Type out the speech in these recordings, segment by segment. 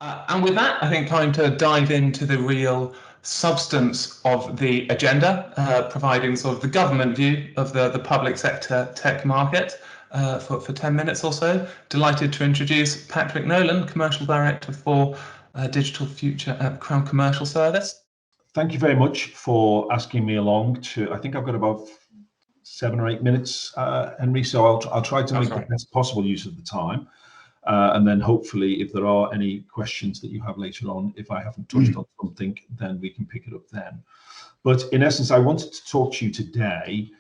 And with that, I think time to dive into the real substance of the agenda, providing sort of the government view of the public sector tech market for 10 minutes or so. Delighted to introduce Patrick Nolan, Commercial Director for Digital Future at Crown Commercial Service. Thank you very much for asking me along to, I think I've got about 7 or 8 minutes, Henry, so I'll try to make the best possible use of the time. And then hopefully if there are any questions that you have later on, if I haven't touched on something, then we can pick it up then. But in essence, I wanted to talk to you today.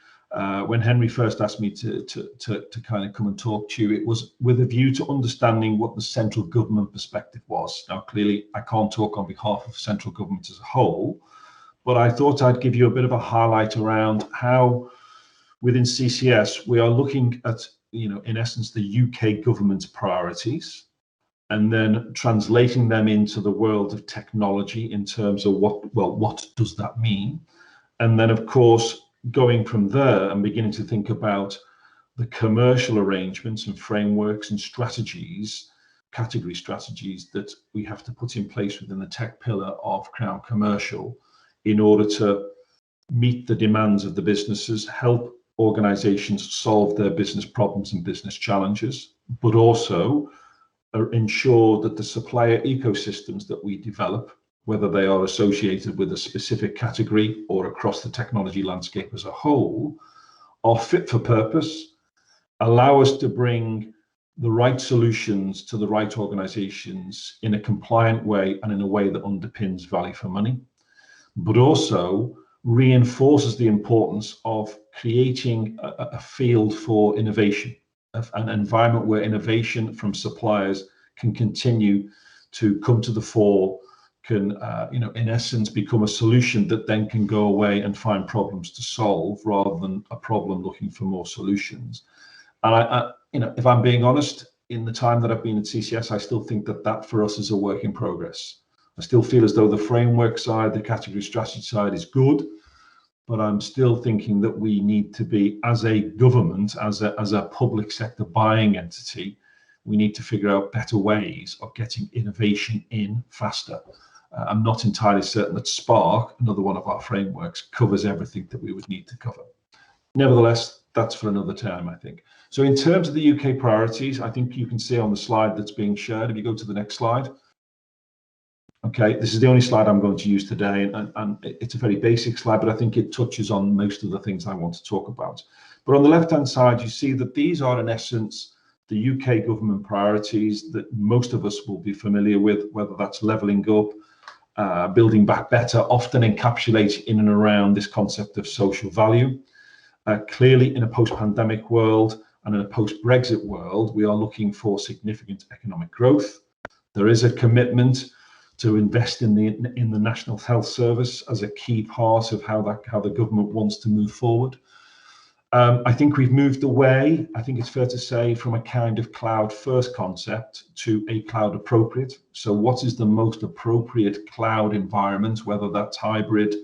When Henry first asked me to kind of come and talk to you, it was with a view to understanding what the central government perspective was. Now, clearly, I can't talk on behalf of central government as a whole, but I thought I'd give you a bit of a highlight around how within CCS, we are looking at, in essence, the UK government's priorities, and then translating them into the world of technology in terms of what does that mean? And then, of course, going from there and beginning to think about the commercial arrangements and frameworks and strategies, category strategies that we have to put in place within the tech pillar of Crown Commercial in order to meet the demands of the businesses, help organizations solve their business problems and business challenges, but also ensure that the supplier ecosystems that we develop, whether they are associated with a specific category or across the technology landscape as a whole, are fit for purpose, allow us to bring the right solutions to the right organizations in a compliant way and in a way that underpins value for money, but also reinforces the importance of creating a field for innovation, an environment where innovation from suppliers can continue to come to the fore, can, in essence, become a solution that then can go away and find problems to solve rather than a problem looking for more solutions. And if I'm being honest, in the time that I've been at CCS, I still think that for us is a work in progress. I still feel as though the framework side, the category strategy side is good, but I'm still thinking that we need to be, as a government, as a public sector buying entity, we need to figure out better ways of getting innovation in faster. I'm not entirely certain that Spark, another one of our frameworks, covers everything that we would need to cover. Nevertheless, that's for another time, I think. So in terms of the UK priorities, I think you can see on the slide that's being shared, if you go to the next slide. Okay, this is the only slide I'm going to use today, and it's a very basic slide, but I think it touches on most of the things I want to talk about. But on the left-hand side, you see that these are, in essence, the UK government priorities that most of us will be familiar with, whether that's levelling up, building back better, often encapsulated in and around this concept of social value. Clearly, in a post-pandemic world and in a post-Brexit world, we are looking for significant economic growth. There is a commitment to invest in the National Health Service as a key part of how the government wants to move forward. I think we've moved away, I think it's fair to say, from a kind of cloud first concept to a cloud appropriate. So what is the most appropriate cloud environment, whether that's hybrid,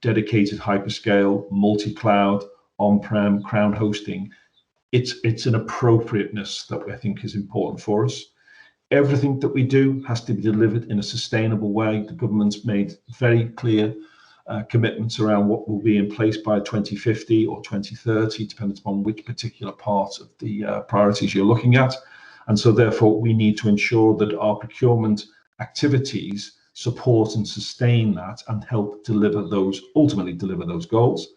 dedicated hyperscale, multi-cloud, on-prem, Crown hosting? It's an appropriateness that I think is important for us. Everything that we do has to be delivered in a sustainable way. The government's made very clear commitments around what will be in place by 2050 or 2030, depending upon which particular part of the priorities you're looking at. And so therefore, we need to ensure that our procurement activities support and sustain that and help ultimately deliver those goals.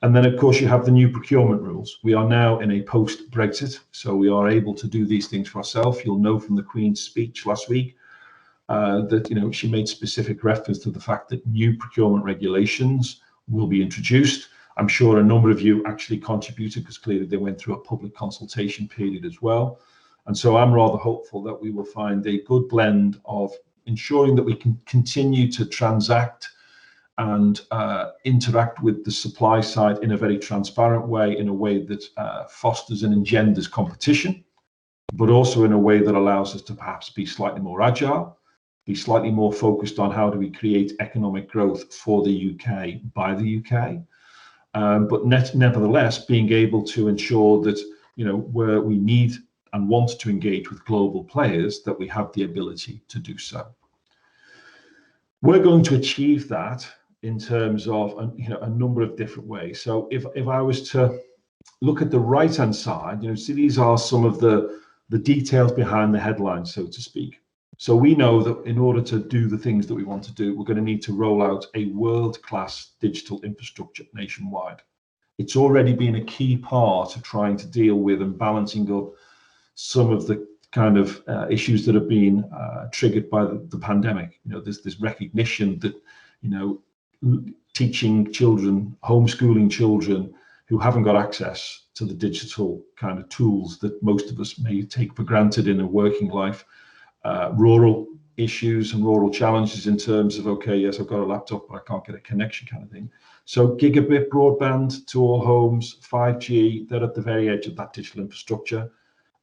And then, of course, you have the new procurement rules. We are now in a post-Brexit, so we are able to do these things for ourselves. You'll know from the Queen's speech last week that she made specific reference to the fact that new procurement regulations will be introduced. I'm sure a number of you actually contributed because clearly they went through a public consultation period as well. And so I'm rather hopeful that we will find a good blend of ensuring that we can continue to transact and interact with the supply side in a very transparent way, in a way that fosters and engenders competition, but also in a way that allows us to perhaps be slightly more agile, be slightly more focused on how do we create economic growth for the UK by the UK, but nevertheless being able to ensure that where we need and want to engage with global players, that we have the ability to do so. We're going to achieve that in terms of a number of different ways. So if I was to look at the right-hand side, see, these are some of the details behind the headlines, so to speak. So we know that in order to do the things that we want to do, we're going to need to roll out a world-class digital infrastructure nationwide. It's already been a key part of trying to deal with and balancing up some of the kind of issues that have been triggered by the pandemic. There's this recognition that, teaching children, homeschooling children who haven't got access to the digital kind of tools that most of us may take for granted in a working life, rural issues and rural challenges in terms of, okay, yes, I've got a laptop, but I can't get a connection kind of thing. So gigabit broadband to all homes, 5G, they're at the very edge of that digital infrastructure.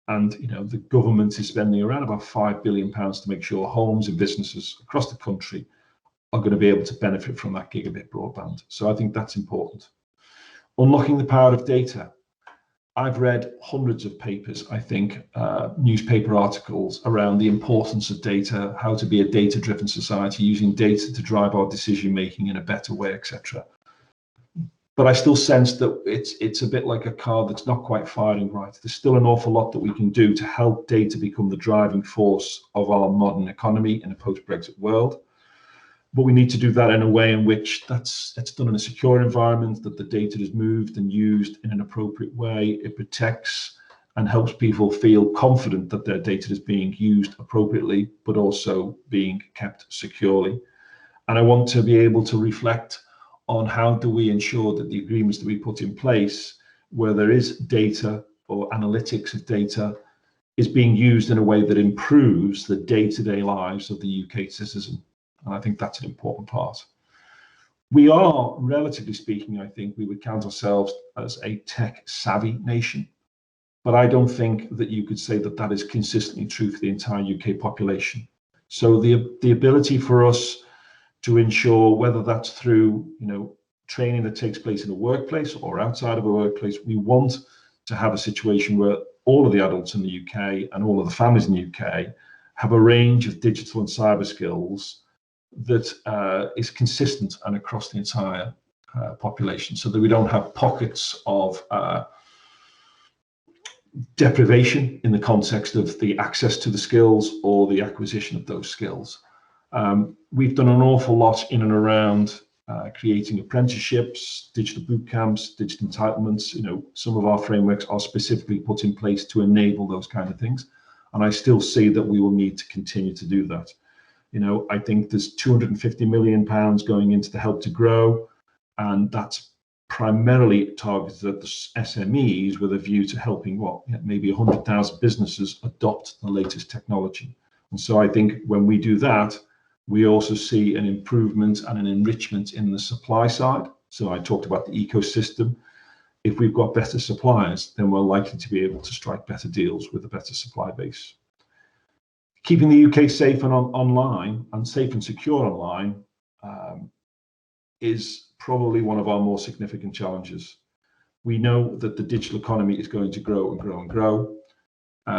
And the government is spending around about £5 billion to make sure homes and businesses across the country are going to be able to benefit from that gigabit broadband. So I think that's important. Unlocking the power of data. I've read hundreds of papers, I think, newspaper articles around the importance of data, how to be a data-driven society, using data to drive our decision-making in a better way, etc. But I still sense that it's a bit like a car that's not quite firing right. There's still an awful lot that we can do to help data become the driving force of our modern economy in a post-Brexit world. But we need to do that in a way in which it's done in a secure environment, that the data is moved and used in an appropriate way. It protects and helps people feel confident that their data is being used appropriately, but also being kept securely. And I want to be able to reflect on how do we ensure that the agreements that we put in place, where there is data or analytics of data, is being used in a way that improves the day-to-day lives of the UK citizen. And I think that's an important part. We are, relatively speaking, I think we would count ourselves as a tech-savvy nation, but I don't think that you could say that that is consistently true for the entire UK population. So the ability for us to ensure, whether that's through training that takes place in a workplace or outside of a workplace, we want to have a situation where all of the adults in the UK and all of the families in the UK have a range of digital and cyber skills that is consistent and across the entire population, so that we don't have pockets of deprivation in the context of the access to the skills or the acquisition of those skills. We've done an awful lot in and around creating apprenticeships, digital boot camps, digital entitlements. Some of our frameworks are specifically put in place to enable those kind of things. And I still see that we will need to continue to do that. I think there's £250 million going into the Help to Grow, and that's primarily targeted at the SMEs with a view to helping maybe 100,000 businesses adopt the latest technology. And so I think when we do that, we also see an improvement and an enrichment in the supply side. So I talked about the ecosystem. If we've got better suppliers, then we're likely to be able to strike better deals with a better supply base. Keeping the UK safe and online, and safe and secure online, is probably one of our more significant challenges. We know that the digital economy is going to grow and grow and grow.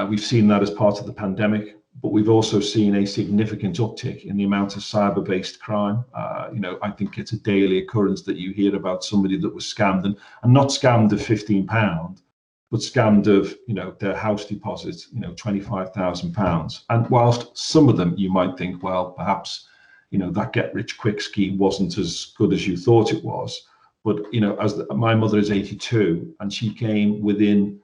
We've seen that as part of the pandemic, but we've also seen a significant uptick in the amount of cyber-based crime. I think it's a daily occurrence that you hear about somebody that was scammed, and not scammed of £15, but scammed of their house deposits, £25,000. And whilst some of them you might think, well, perhaps that get-rich-quick scheme wasn't as good as you thought it was, but my mother is 82, and she came within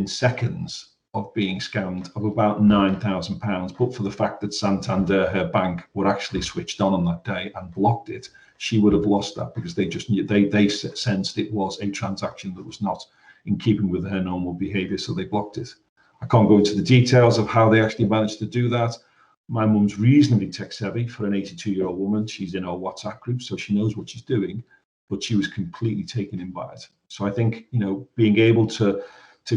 seconds of being scammed of about £9,000. But for the fact that Santander, her bank, were actually switched on that day and blocked it, she would have lost that, because they just knew, they sensed it was a transaction that was not in keeping with her normal behavior, so they blocked it. I can't go into the details of how they actually managed to do that. My mum's reasonably tech savvy for an 82-year-old woman. She's in our WhatsApp group, so she knows what she's doing, but she was completely taken in by it. So I think, being able to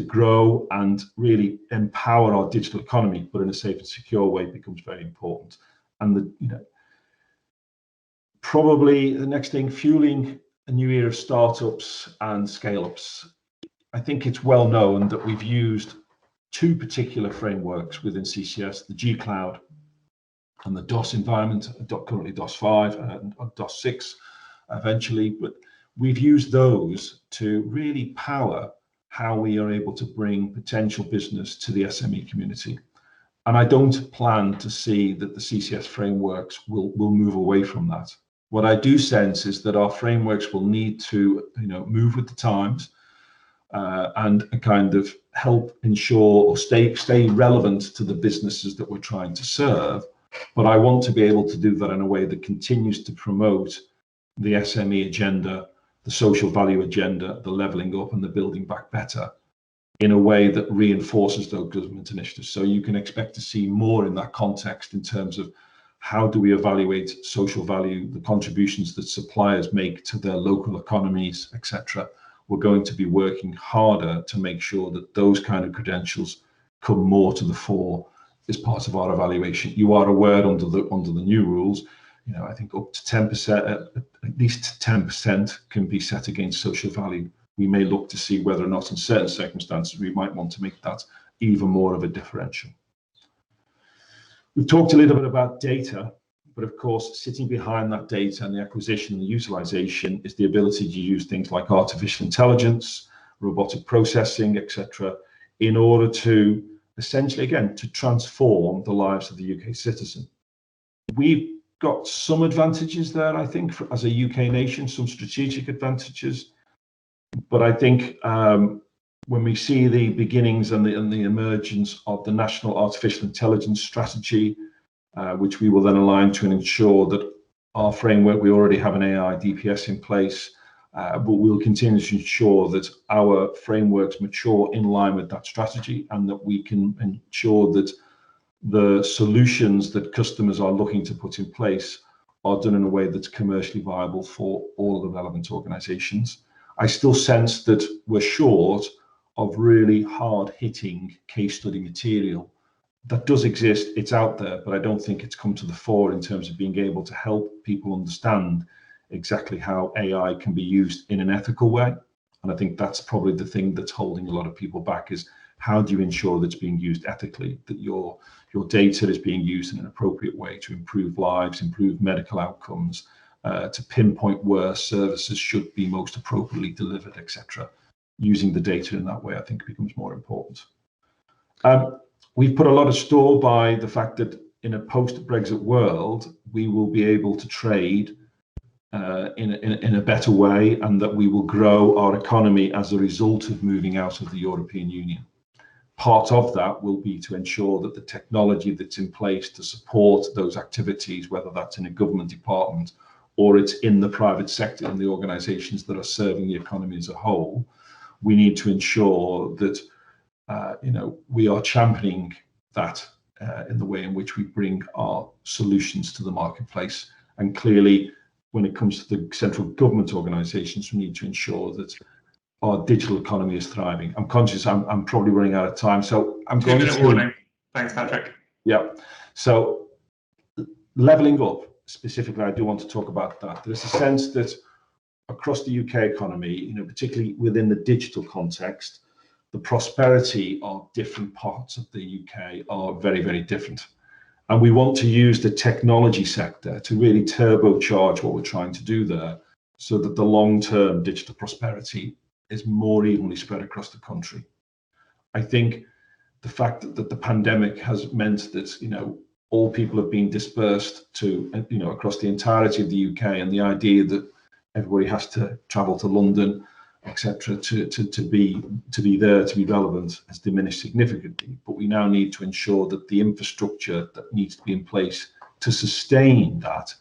grow and really empower our digital economy, but in a safe and secure way, becomes very important. And probably the next thing, fueling a new era of startups and scale-ups. I think it's well known that we've used two particular frameworks within CCS, the G Cloud and the DOS environment, currently DOS 5 and DOS 6 eventually, but we've used those to really power how we are able to bring potential business to the SME community. And I don't plan to see that the CCS frameworks will move away from that. What I do sense is that our frameworks will need to, move with the times and kind of help ensure or stay relevant to the businesses that we're trying to serve. But I want to be able to do that in a way that continues to promote the SME agenda, the social value agenda, the levelling up and the building back better in a way that reinforces those government initiatives. So you can expect to see more in that context in terms of how do we evaluate social value, the contributions that suppliers make to their local economies, etc. We're going to be working harder to make sure that those kind of credentials come more to the fore as part of our evaluation. You are aware under the new rules, I think up to 10%, at least 10% can be set against social value. We may look to see whether or not in certain circumstances we might want to make that even more of a differential. We've talked a little bit about data, but of course, sitting behind that data and the acquisition and the utilization is the ability to use things like artificial intelligence, robotic processing, etc., in order to essentially, again, to transform the lives of the UK citizen. We've got some advantages there, I think, as a UK nation, some strategic advantages. But I think when we see the beginnings and the emergence of the National Artificial Intelligence Strategy, which we will then align to and ensure that our framework, we already have an AI DPS in place, but we'll continue to ensure that our frameworks mature in line with that strategy and that we can ensure that the solutions that customers are looking to put in place are done in a way that's commercially viable for all of the relevant organizations. I still sense that we're short of really hard-hitting case study material. That does exist, it's out there, but I don't think it's come to the fore in terms of being able to help people understand exactly how AI can be used in an ethical way. And I think that's probably the thing that's holding a lot of people back, is how do you ensure that it's being used ethically, that your data is being used in an appropriate way to improve lives, improve medical outcomes, to pinpoint where services should be most appropriately delivered, etc. Using the data in that way, I think, becomes more important. We've put a lot of store by the fact that in a post-Brexit world, we will be able to trade in a better way, and that we will grow our economy as a result of moving out of the European Union. Part of that will be to ensure that the technology that's in place to support those activities, whether that's in a government department or it's in the private sector and the organizations that are serving the economy as a whole, we need to ensure that we are championing that in the way in which we bring our solutions to the marketplace. And clearly, when it comes to the central government organizations, we need to ensure that our digital economy is thriving. I'm conscious I'm probably running out of time, so I'm going to... 2-minute warning. Thanks, Patrick. Yeah. So levelling up, specifically, I do want to talk about that. There's a sense that across the UK economy, particularly within the digital context, the prosperity of different parts of the UK are very, very different. And we want to use the technology sector to really turbocharge what we're trying to do there, so that the long-term digital prosperity is more evenly spread across the country. I think the fact that the pandemic has meant that, all people have been dispersed to, across the entirety of the UK, and the idea that everybody has to travel to London, etc., to be there, to be relevant, has diminished significantly. But we now need to ensure that the infrastructure that needs to be in place to sustain that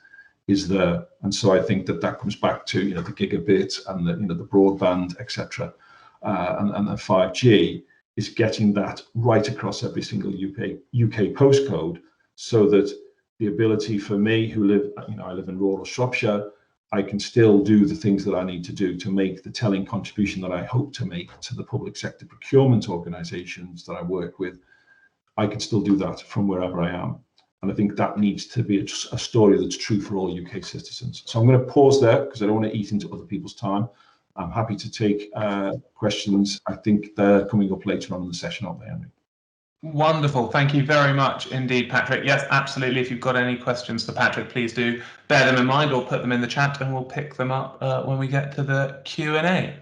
is there. And so I think that comes back to the gigabit and the broadband, etc., and the 5G is getting that right across every single UK postcode, so that the ability for me, who live, I live in rural Shropshire, I can still do the things that I need to do to make the telling contribution that I hope to make to the public sector procurement organisations that I work with. I can still do that from wherever I am. And I think that needs to be a story that's true for all UK citizens. So I'm going to pause there because I don't want to eat into other people's time. I'm happy to take questions. I think they're coming up later on in the session, aren't they, Henry? Wonderful. Thank you very much indeed, Patrick. Yes, absolutely. If you've got any questions for Patrick, please do bear them in mind or put them in the chat and we'll pick them up when we get to the Q&A.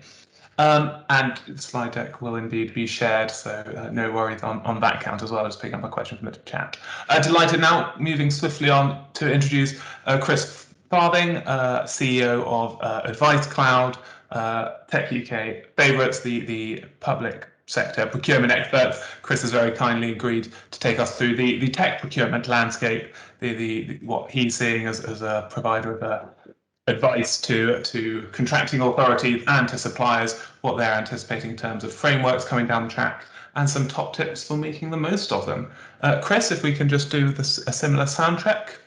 And the slide deck will indeed be shared, so no worries on that count as well. Just picking up a question from the chat. Delighted now, moving swiftly on to introduce Chris Farthing, CEO of Advice Cloud, Tech UK favourites, the public sector procurement experts. Chris has very kindly agreed to take us through the tech procurement landscape, what he's seeing as a provider of advice to contracting authorities and to suppliers, what they're anticipating in terms of frameworks coming down the track, and some top tips for making the most of them. Chris, if we can just do a similar soundtrack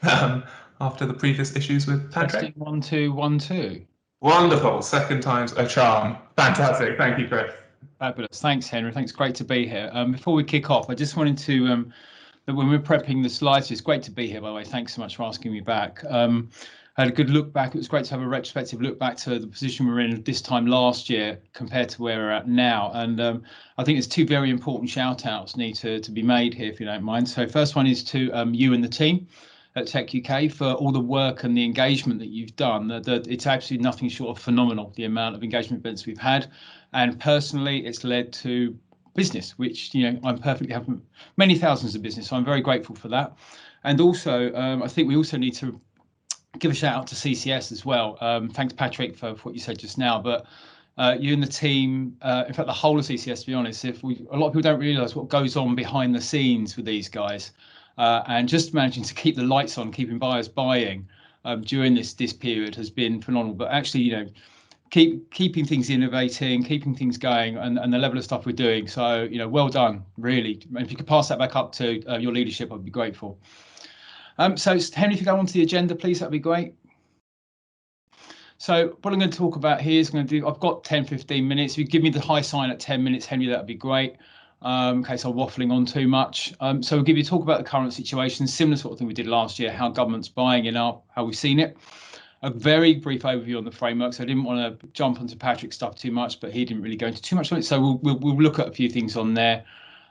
after the previous issues with Patrick. Testing 1 2 1 2. Wonderful. Second time's a charm. Fantastic. Thank you, Chris. Fabulous. Thanks, Henry. Thanks. Great to be here. Before we kick off, I just wanted to, when we're prepping the slides, it's great to be here, by the way. Thanks so much for asking me back. I had a good look back. It was great to have a retrospective look back to the position we were in this time last year compared to where we're at now. And I think there's two very important shout outs need to be made here, if you don't mind. So first one is to you and the team at Tech UK for all the work and the engagement that you've done. It's absolutely nothing short of phenomenal, the amount of engagement events we've had. And personally, it's led to business, which, you know, I'm perfectly happy, many thousands of business. So I'm very grateful for that. And also, I think we also need to give a shout out to CCS as well. Thanks, Patrick, for what you said just now. But you and the team, in fact, the whole of CCS, to be honest, a lot of people don't realise what goes on behind the scenes with these guys. And just managing to keep the lights on, keeping buyers buying during this period has been phenomenal. But actually, you know, keeping things innovating, keeping things going, and the level of stuff we're doing. So, you know, well done, really. And if you could pass that back up to your leadership, I'd be grateful. So Henry, if you go on to the agenda, please, that'd be great. So what I'm going to talk about here is I've got 10-15 minutes. If you give me the high sign at 10 minutes, Henry, that'd be great. In case I'm waffling on too much. So we'll give you a talk about the current situation, similar sort of thing we did last year, how government's buying in how we've seen it. A very brief overview on the framework. So I didn't want to jump onto Patrick's stuff too much, but he didn't really go into too much on it. So we'll look at a few things on there,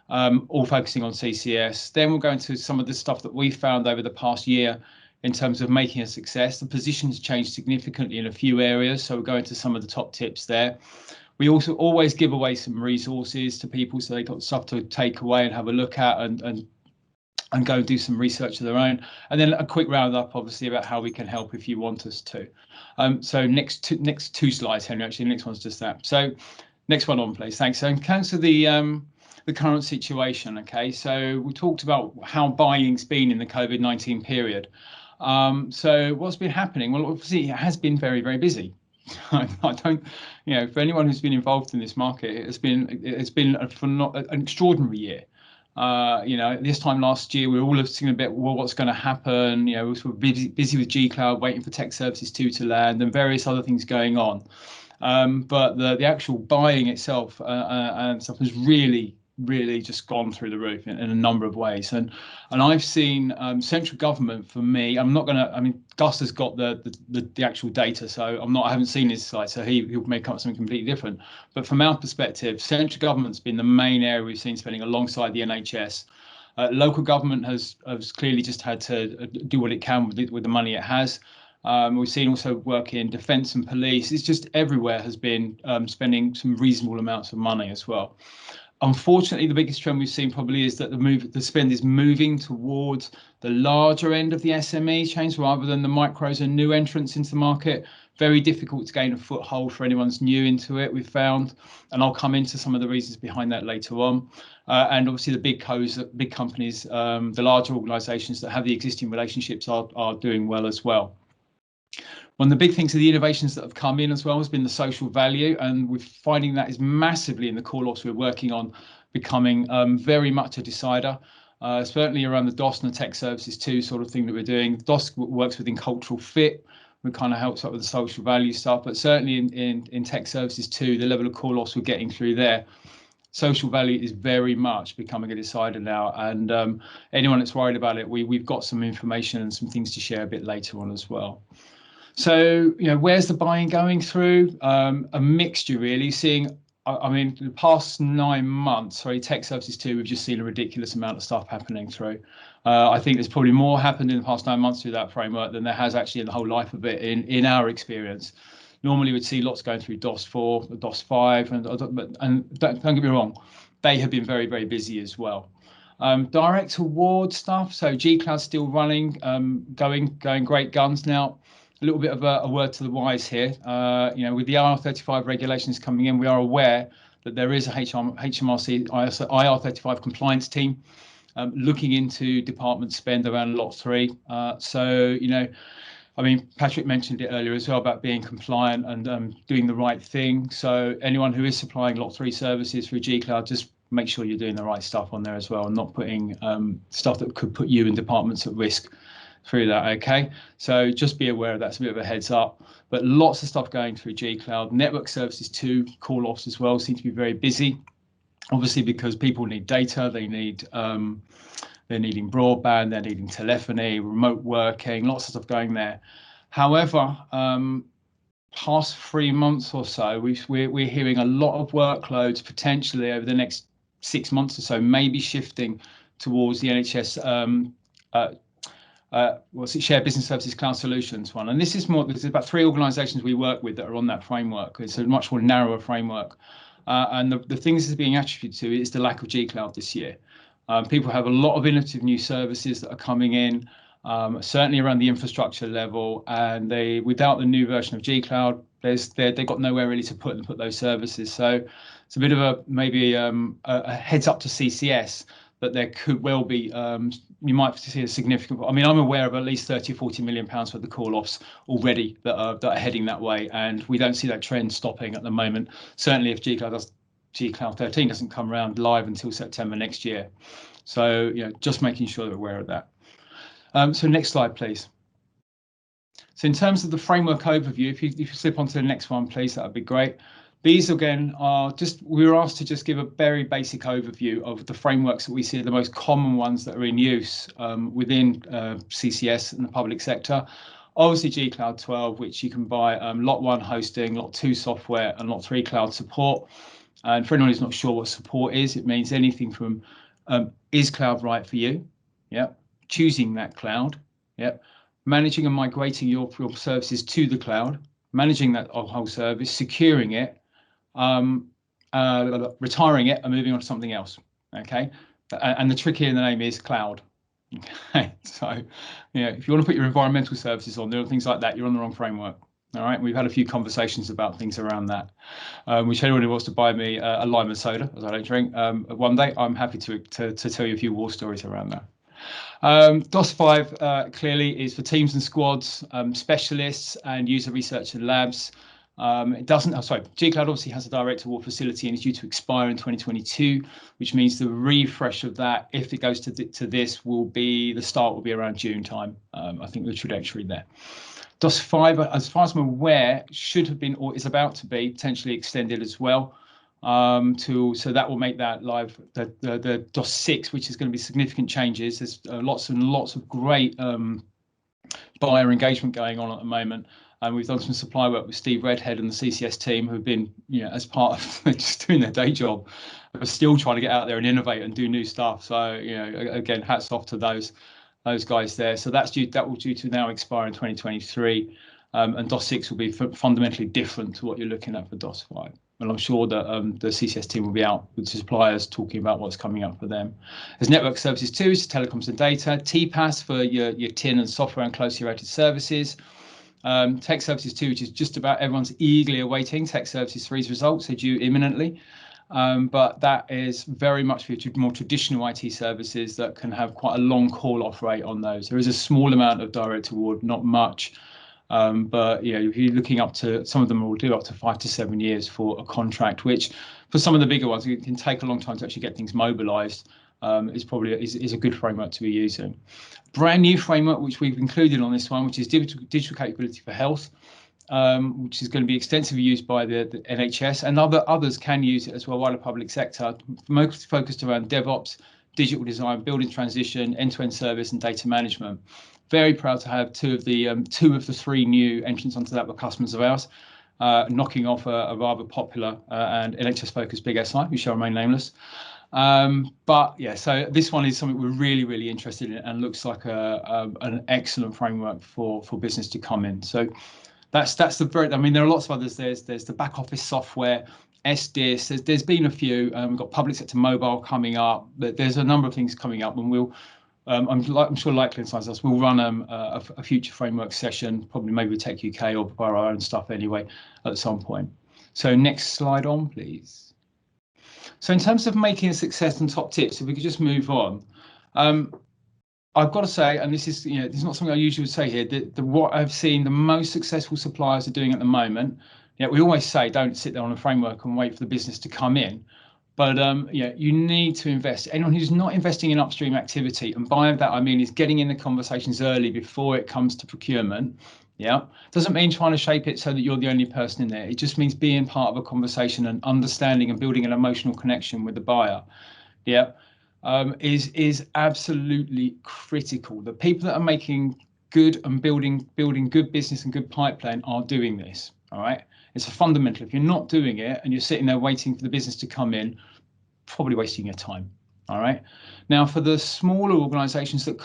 all focusing on CCS. Then we'll go into some of the stuff that we found over the past year in terms of making a success. The position's changed significantly in a few areas. So we'll go into some of the top tips there. We also always give away some resources to people so they've got stuff to take away and have a look at and go and do some research of their own. And then a quick roundup, obviously, about how we can help if you want us to. So next two slides, Henry, actually, the next one's just that. So next one on, please. Thanks. So in terms of the current situation, okay, so we talked about how buying's been in the COVID-19 period. So what's been happening? Well, obviously, it has been very, very busy. I don't, you know, for anyone who's been involved in this market, it's been an extraordinary year. You know, this time last year, we were all looking a bit, well, what's going to happen? You know, we were busy with G Cloud, waiting for Tech Services 2 to land and various other things going on. But the actual buying itself and stuff has really just gone through the roof in a number of ways. And I've seen central government, for me, I'm not going to, I mean, Gus has got the actual data, so I haven't seen his site, so he'll make up something completely different. But from our perspective, central government's been the main area we've seen spending alongside the NHS. Local government has clearly just had to do what it can with the money it has. We've seen also work in defence and police. It's just everywhere has been spending some reasonable amounts of money as well. Unfortunately, the biggest trend we've seen probably is that the spend is moving towards the larger end of the SME chains rather than the micros and new entrants into the market. Very difficult to gain a foothold for anyone who's new into it, we've found, and I'll come into some of the reasons behind that later on. And obviously the big companies, the larger organisations that have the existing relationships are doing well as well. One of the big things of the innovations that have come in as well has been the social value, and we're finding that is massively in the core ops we're working on becoming very much a decider, certainly around the DOS and the Tech Services 2 sort of thing that we're doing. DOS works within cultural fit, we kind of helps out with the social value stuff, but certainly in Tech Services 2, the level of core ops we're getting through there, social value is very much becoming a decider now, and anyone that's worried about it, we've got some information and some things to share a bit later on as well. So, where's the buying going through? A mixture, really. Seeing, I mean, the past 9 months, sorry, Tech Services 2, we've just seen a ridiculous amount of stuff happening through. I think there's probably more happened in the past 9 months through that framework than there has actually in the whole life of it in our experience. Normally, we'd see lots going through DOS 4, DOS 5, and don't get me wrong, they have been very, very busy as well. Direct award stuff. So G-Cloud's still running, going great guns now. A little bit of a word to the wise here. With the IR35 regulations coming in, we are aware that there is a HMRC IR35 compliance team looking into department spend around Lot 3. I mean, Patrick mentioned it earlier as well about being compliant and doing the right thing. So anyone who is supplying Lot 3 services through G-Cloud, just make sure you're doing the right stuff on there as well, and not putting stuff that could put you and departments at risk through that. Okay, so just be aware of that. It's a bit of a heads up, but lots of stuff going through G-Cloud. Network Services 2 call-offs as well seem to be very busy, obviously because people need data. They're needing broadband, they're needing telephony, remote working, lots of stuff going there. However, past 3 months or so, we're hearing a lot of workloads potentially over the next 6 months or so, maybe shifting towards the NHS Shared Business Services Cloud Solutions one. And this is about 3 organisations we work with that are on that framework. It's a much more narrower framework. And the thing this is being attributed to is the lack of G-Cloud this year. People have a lot of innovative new services that are coming in, certainly around the infrastructure level, and without the new version of G-Cloud, they've got nowhere really to put those services. So it's a bit of maybe a heads up to CCS that there could well be, you might see a significant, I mean, I'm aware of at least 30 or 40 million pounds worth of call-offs already that are heading that way, and we don't see that trend stopping at the moment. Certainly if G-Cloud 13 doesn't come around live until September next year. So, just making sure that we're aware of that. So next slide, please. So in terms of the framework overview, if you slip onto the next one, please, that would be great. These again are we were asked to just give a very basic overview of the frameworks that we see are the most common ones that are in use within CCS and the public sector. Obviously G-Cloud 12, which you can buy Lot 1 hosting, Lot 2 software, and Lot 3 cloud support. And for anyone who's not sure what support is, it means anything from is cloud right for you? Yep. Choosing that cloud. Yep. Managing and migrating your services to the cloud, managing that whole service, securing it, retiring it, and moving on to something else. Okay. And the trick here in the name is cloud. Okay. So, if you want to put your environmental services on there and things like that, you're on the wrong framework. All right, we've had a few conversations about things around that, which anyone who wants to buy me a lime and soda, as I don't drink, one day, I'm happy to tell you a few war stories around that. DOS 5 clearly is for teams and squads, specialists and user research and labs. It doesn't, G-Cloud obviously has a direct award facility and is due to expire in 2022, which means the refresh of that, if it goes to this, the start will be around June time. I think the trajectory there. DOS 5, as far as I'm aware, should have been or is about to be potentially extended as well. So that will make that live. The DOS 6, which is going to be significant changes. There's lots and lots of great buyer engagement going on at the moment. And we've done some supply work with Steve Redhead and the CCS team, who've been, as part of just doing their day job, are still trying to get out there and innovate and do new stuff. So, again, hats off to those guys there. So that will due to now expire in 2023, and DOS 6 will be fundamentally different to what you're looking at for DOS 5. And I'm sure that the CCS team will be out with suppliers talking about what's coming up for them. There's Network Services 2, so telecoms and data, TPaaS for your TIN and software and closely related services. Tech Services 2, which is just about everyone's eagerly awaiting. Tech Services 3's results are due imminently. But that is very much for more traditional IT services that can have quite a long call-off rate on those. There is a small amount of direct award, not much, but if you're looking up to, some of them will do up to 5 to 7 years for a contract, which for some of the bigger ones, it can take a long time to actually get things mobilised. Is a good framework to be using. Brand new framework which we've included on this one, which is digital capability for health. Which is going to be extensively used by the NHS, and others can use it as well, wider public sector, most focused around DevOps, digital design, building transition, end-to-end service, and data management. Very proud to have two of the three new entrants onto that were customers of ours, knocking off a rather popular and NHS-focused big SI, who shall remain nameless. But yeah, so this one is something we're really interested in, and looks like an excellent framework for business to come in. So that's the very. I mean, there are lots of others. There's the back office software, SDIS. There's been a few. We've got public sector mobile coming up. But there's a number of things coming up, and we'll. I'm sure likely inside us we'll run a future framework session, probably maybe with Tech UK or by our own stuff anyway at some point. So next slide on, please. So in terms of making a success and top tips, if we could just move on, I've got to say, and this is, this is not something I usually would say here, that what I've seen the most successful suppliers are doing at the moment. We always say don't sit there on a framework and wait for the business to come in, but you need to invest. Anyone who's not investing in upstream activity, and by that I mean is getting in the conversations early before it comes to procurement. Doesn't mean trying to shape it so that you're the only person in there. It just means being part of a conversation and understanding and building an emotional connection with the buyer. Is absolutely critical. The people that are making good and building good business and good pipeline are doing this. All right, it's a fundamental. If you're not doing it and you're sitting there waiting for the business to come in, probably wasting your time. All right. Now, for the smaller organisations that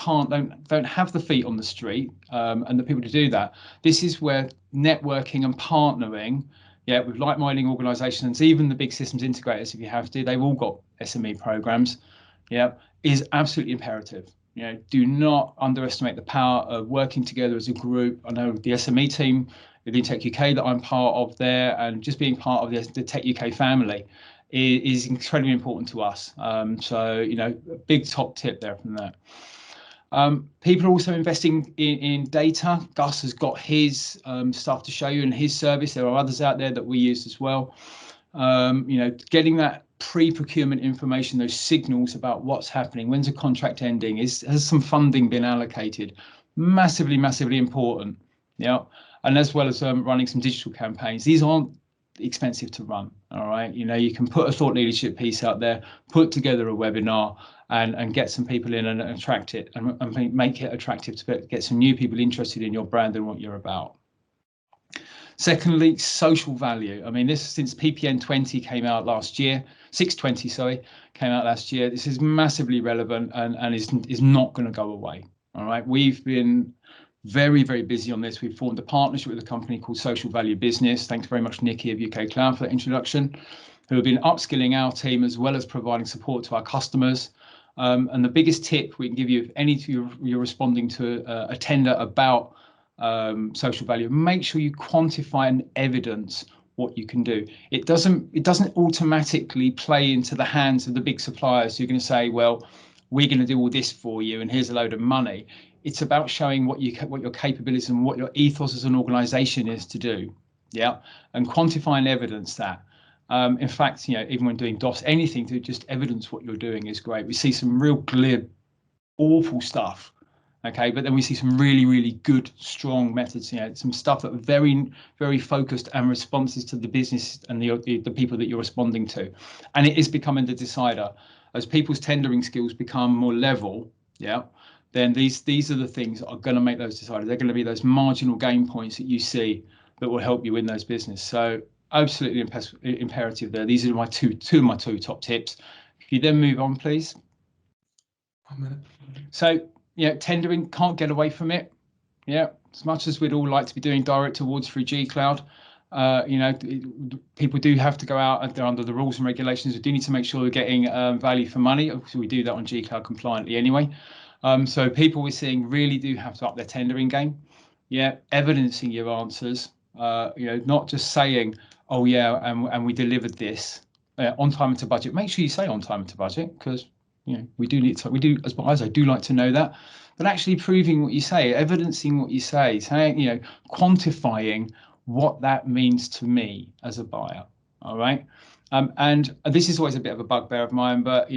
don't have the feet on the street and the people to do that, this is where networking and partnering, with like-minded organisations, even the big systems integrators, if you have to, they've all got SME programs, is absolutely imperative. Do not underestimate the power of working together as a group. I know the SME team within Tech UK that I'm part of there, and just being part of the Tech UK family is incredibly important to us. So, a big top tip there from that. People are also investing in data. Gus has got his stuff to show you in his service. There are others out there that we use as well. Getting that pre-procurement information, those signals about what's happening, when's a contract ending, has some funding been allocated, massively important. And as well as running some digital campaigns. These aren't expensive to run. All right, you can put a thought leadership piece out there, put together a webinar, and get some people in and attract it and make it attractive to get some new people interested in your brand and what you're about. Secondly, social value. I mean, this since PPN 20 came out last year, 620, sorry, came out last year. This is massively relevant and is not going to go away. All right, we've been very busy on this. We've formed a partnership with a company called Social Value Business. Thanks very much, Nikki of UK Cloud, for that introduction, who have been upskilling our team as well as providing support to our customers. And the biggest tip we can give you, if any of you're responding to a tender about social value, make sure you quantify and evidence what you can do. It doesn't automatically play into the hands of the big suppliers. You're going to say, well, we're going to do all this for you and here's a load of money. It's about showing what your capabilities and what your ethos as an organization is to do, and quantify and evidence that. In fact, even when doing DOS, anything to just evidence what you're doing is great. We see some real glib, awful stuff, okay, but then we see some really good, strong methods. Some stuff that are very focused and responses to the business and the people that you're responding to, and it is becoming the decider as people's tendering skills become more level. Then these are the things that are going to make those deciders. They're going to be those marginal gain points that you see that will help you win those business. So absolutely imperative there. These are my two of my top tips. If you then move on, please. 1 minute. So tendering, can't get away from it. As much as we'd all like to be doing direct awards through G Cloud, people do have to go out and they're under the rules and regulations. We do need to make sure we're getting value for money. Obviously, we do that on G Cloud compliantly anyway. So people we're seeing really do have to up their tendering game. Evidencing your answers. Not just saying, oh yeah, and we delivered this on time and to budget. Make sure you say on time and to budget, because we do as buyers, I do like to know that. But actually proving what you say, evidencing what you say, saying, quantifying what that means to me as a buyer. All right. And this is always a bit of a bugbear of mine, but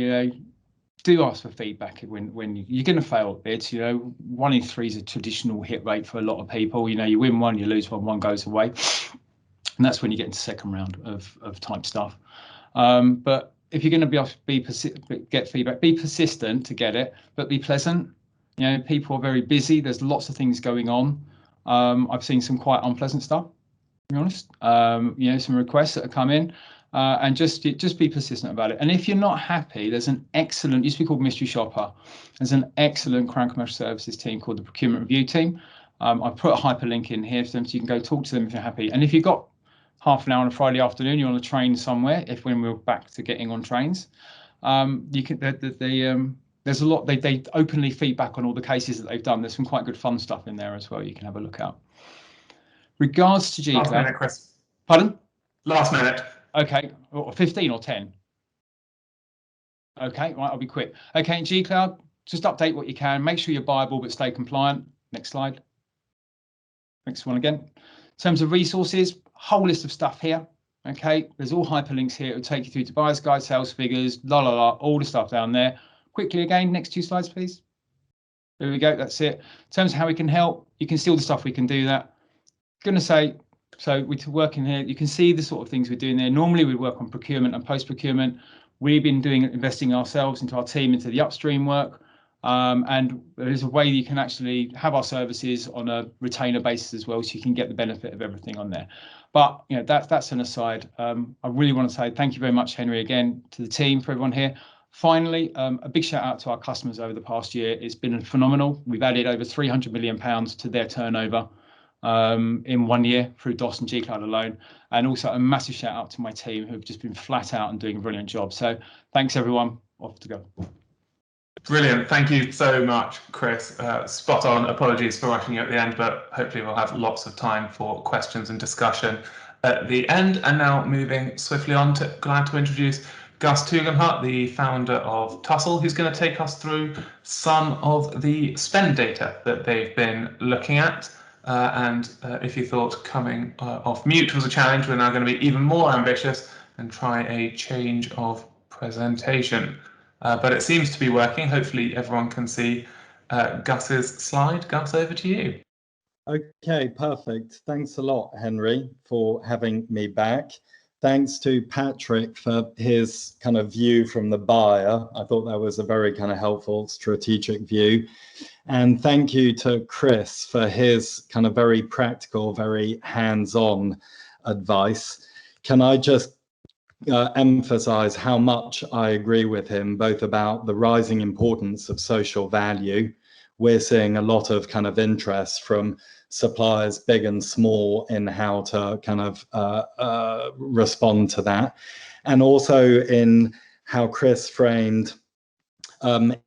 do ask for feedback when you're going to fail at bids. 1 in 3 is a traditional hit rate for a lot of people. You win one, you lose one goes away, and that's when you get into second round of type stuff. But if you're going to get feedback, be persistent to get it, but be pleasant. You know, people are very busy. There's lots of things going on. I've seen some quite unpleasant stuff, to be honest. You know, some requests that have come in, and just be persistent about it. And if you're not happy, there's an excellent, used to be called Mystery Shopper. There's an excellent Crown Commercial Services team called the Procurement Review Team. I've put a hyperlink in here for them, so you can go talk to them if you're happy. And if you've got half an hour on a Friday afternoon, you're on a train somewhere, when we're back to getting on trains, you can, there's a lot, they openly feedback on all the cases that they've done. There's some quite good fun stuff in there as well. You can have a look at. Regards to Last GCloud. minute, Chris. Pardon? Last minute. Okay, or 15 or 10. Okay, right, I'll be quick. Okay, in GCloud, just update what you can. Make sure you're buyable, but stay compliant. Next slide. Next one again. In terms of resources, whole list of stuff here. Okay, there's all hyperlinks here. It'll take you through to buyer's guide, sales figures, all the stuff down there. Quickly again, next 2 slides, please. There we go, that's it. In terms of how we can help, you can see all the stuff we can do that. Gonna say, so we're working here, you can see the sort of things we're doing there. Normally we work on procurement and post-procurement. We've been investing ourselves into our team, into the upstream work. And there is a way you can actually have our services on a retainer basis as well, so you can get the benefit of everything on there. But you know, that's an aside. I really want to say thank you very much, Henry, again, to the team, for everyone here. Finally, a big shout out to our customers over the past year. It's been phenomenal. We've added over £300 million to their turnover in 1 year through DOS and GCloud alone. And also a massive shout out to my team, who've just been flat out and doing a brilliant job. So thanks, everyone. Off to go. Brilliant. Thank you so much, Chris. Spot on. Apologies for rushing you at the end, but hopefully we'll have lots of time for questions and discussion at the end. And now moving swiftly on, glad to introduce Gus Tugendhat, the founder of Tussle, who's going to take us through some of the spend data that they've been looking at. And if you thought coming off mute was a challenge, we're now going to be even more ambitious and try a change of presentation. But it seems to be working. Hopefully everyone can see Gus's slide. Gus, over to you. Okay, perfect. Thanks a lot, Henry, for having me back. Thanks to Patrick for his kind of view from the buyer. I thought that was a very kind of helpful strategic view. And thank you to Chris for his kind of very practical, very hands-on advice. Can I just emphasize how much I agree with him, both about the rising importance of social value. We're seeing a lot of kind of interest from suppliers, big and small, in how to kind of respond to that. And also in how Chris framed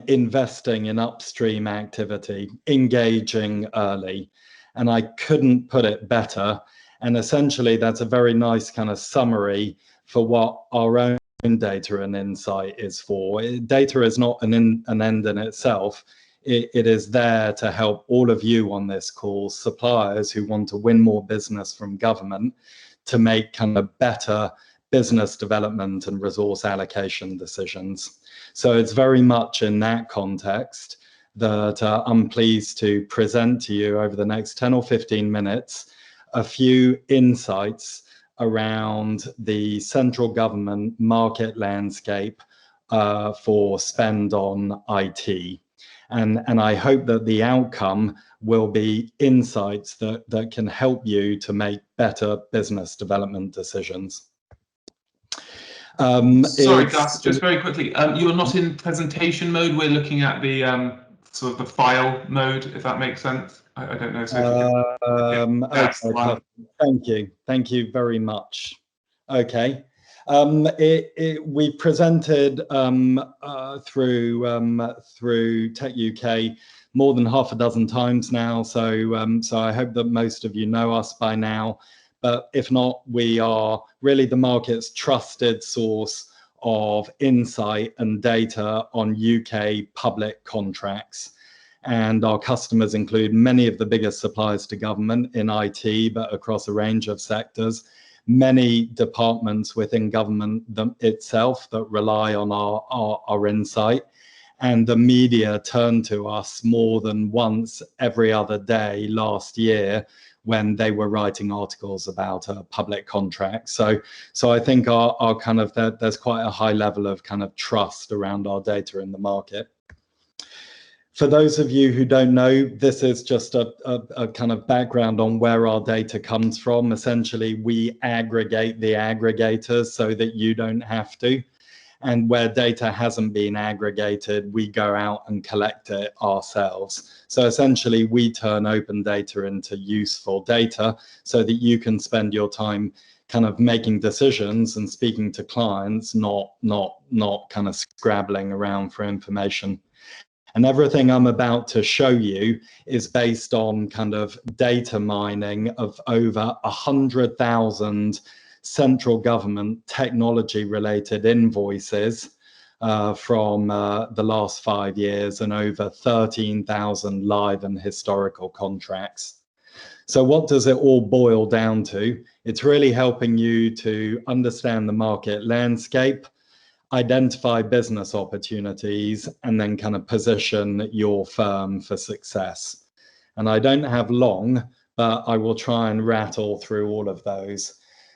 investing in upstream activity, engaging early. And I couldn't put it better. And essentially, that's a very nice kind of summary for what our own data and insight is for. Data is not an end in itself. It is there to help all of you on this call, suppliers who want to win more business from government, to make kind of better business development and resource allocation decisions. So it's very much in that context that I'm pleased to present to you over the next 10 or 15 minutes a few insights around the central government market landscape for spend on IT. And I hope that the outcome will be insights that can help you to make better business development decisions. Sorry, Gus, just very quickly, you're not in presentation mode. We're looking at the sort of the file mode, if that makes sense. I don't know. So okay, thank you very much. Okay, we presented through Tech UK more than half a dozen times now, so so I hope that most of you know us by now. But if not, we are really the market's trusted source of insight and data on UK public contracts. And our customers include many of the biggest suppliers to government in IT, but across a range of sectors, many departments within government itself that rely on our insight, and the media turned to us more than once every other day last year when they were writing articles about public contracts. So I think our kind of there's quite a high level of kind of trust around our data in the market. For those of you who don't know, this is just a kind of background on where our data comes from. Essentially, we aggregate the aggregators so that you don't have to. And where data hasn't been aggregated, we go out and collect it ourselves. So essentially, we turn open data into useful data so that you can spend your time kind of making decisions and speaking to clients, not kind of scrabbling around for information. And everything I'm about to show you is based on kind of data mining of over 100,000 central government technology related invoices from the last 5 years and over 13,000 live and historical contracts. So what does it all boil down to? It's really helping you to understand the market landscape, identify business opportunities, and then kind of position your firm for success. And I don't have long, but I will try and rattle through all of those.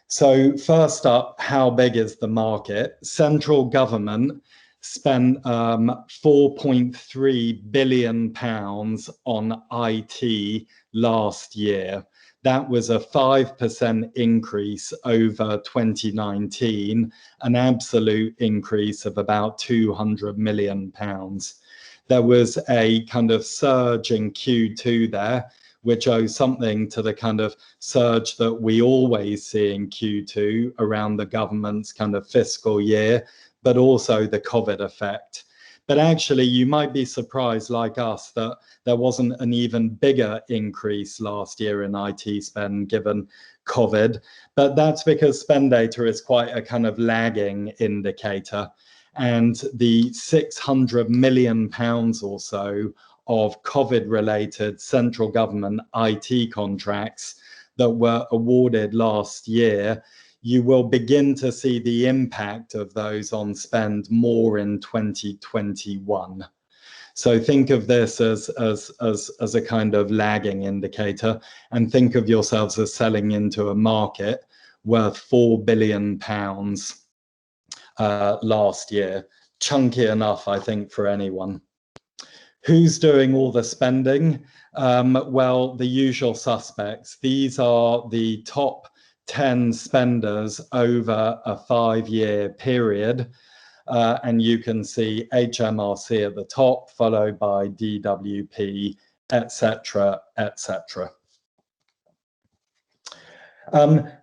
So first up, how big is the market? Central government spent 4.3 billion pounds on IT last year. That was a 5% increase over 2019, an absolute increase of about 200 million pounds. There was a kind of surge in Q2 there, which owes something to the kind of surge that we always see in Q2 around the government's kind of fiscal year, but also the COVID effect. But actually, you might be surprised, like us, that there wasn't an even bigger increase last year in IT spend given COVID. But that's because spend data is quite a kind of lagging indicator. And the 600 million pounds or so of COVID-related central government IT contracts that were awarded last year, you will begin to see the impact of those on spend more in 2021. So think of this as a kind of lagging indicator, and think of yourselves as selling into a market worth 4 billion pounds last year. Chunky enough, I think, for anyone. Who's doing all the spending? Well, the usual suspects. These are the top 10 spenders over a 5-year period. And you can see HMRC at the top, followed by DWP, etc., etc.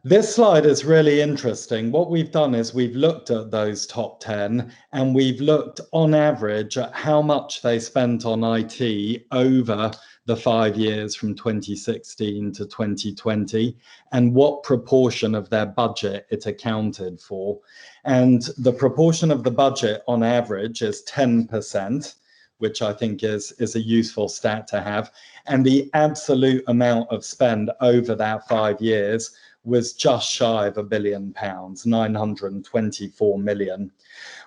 This slide is really interesting. What we've done is we've looked at those top 10 and we've looked on average at how much they spent on IT over the 5 years from 2016 to 2020 and what proportion of their budget it accounted for. And the proportion of the budget on average is 10%, which I think is a useful stat to have. And the absolute amount of spend over that 5 years was just shy of £1 billion, 924 million.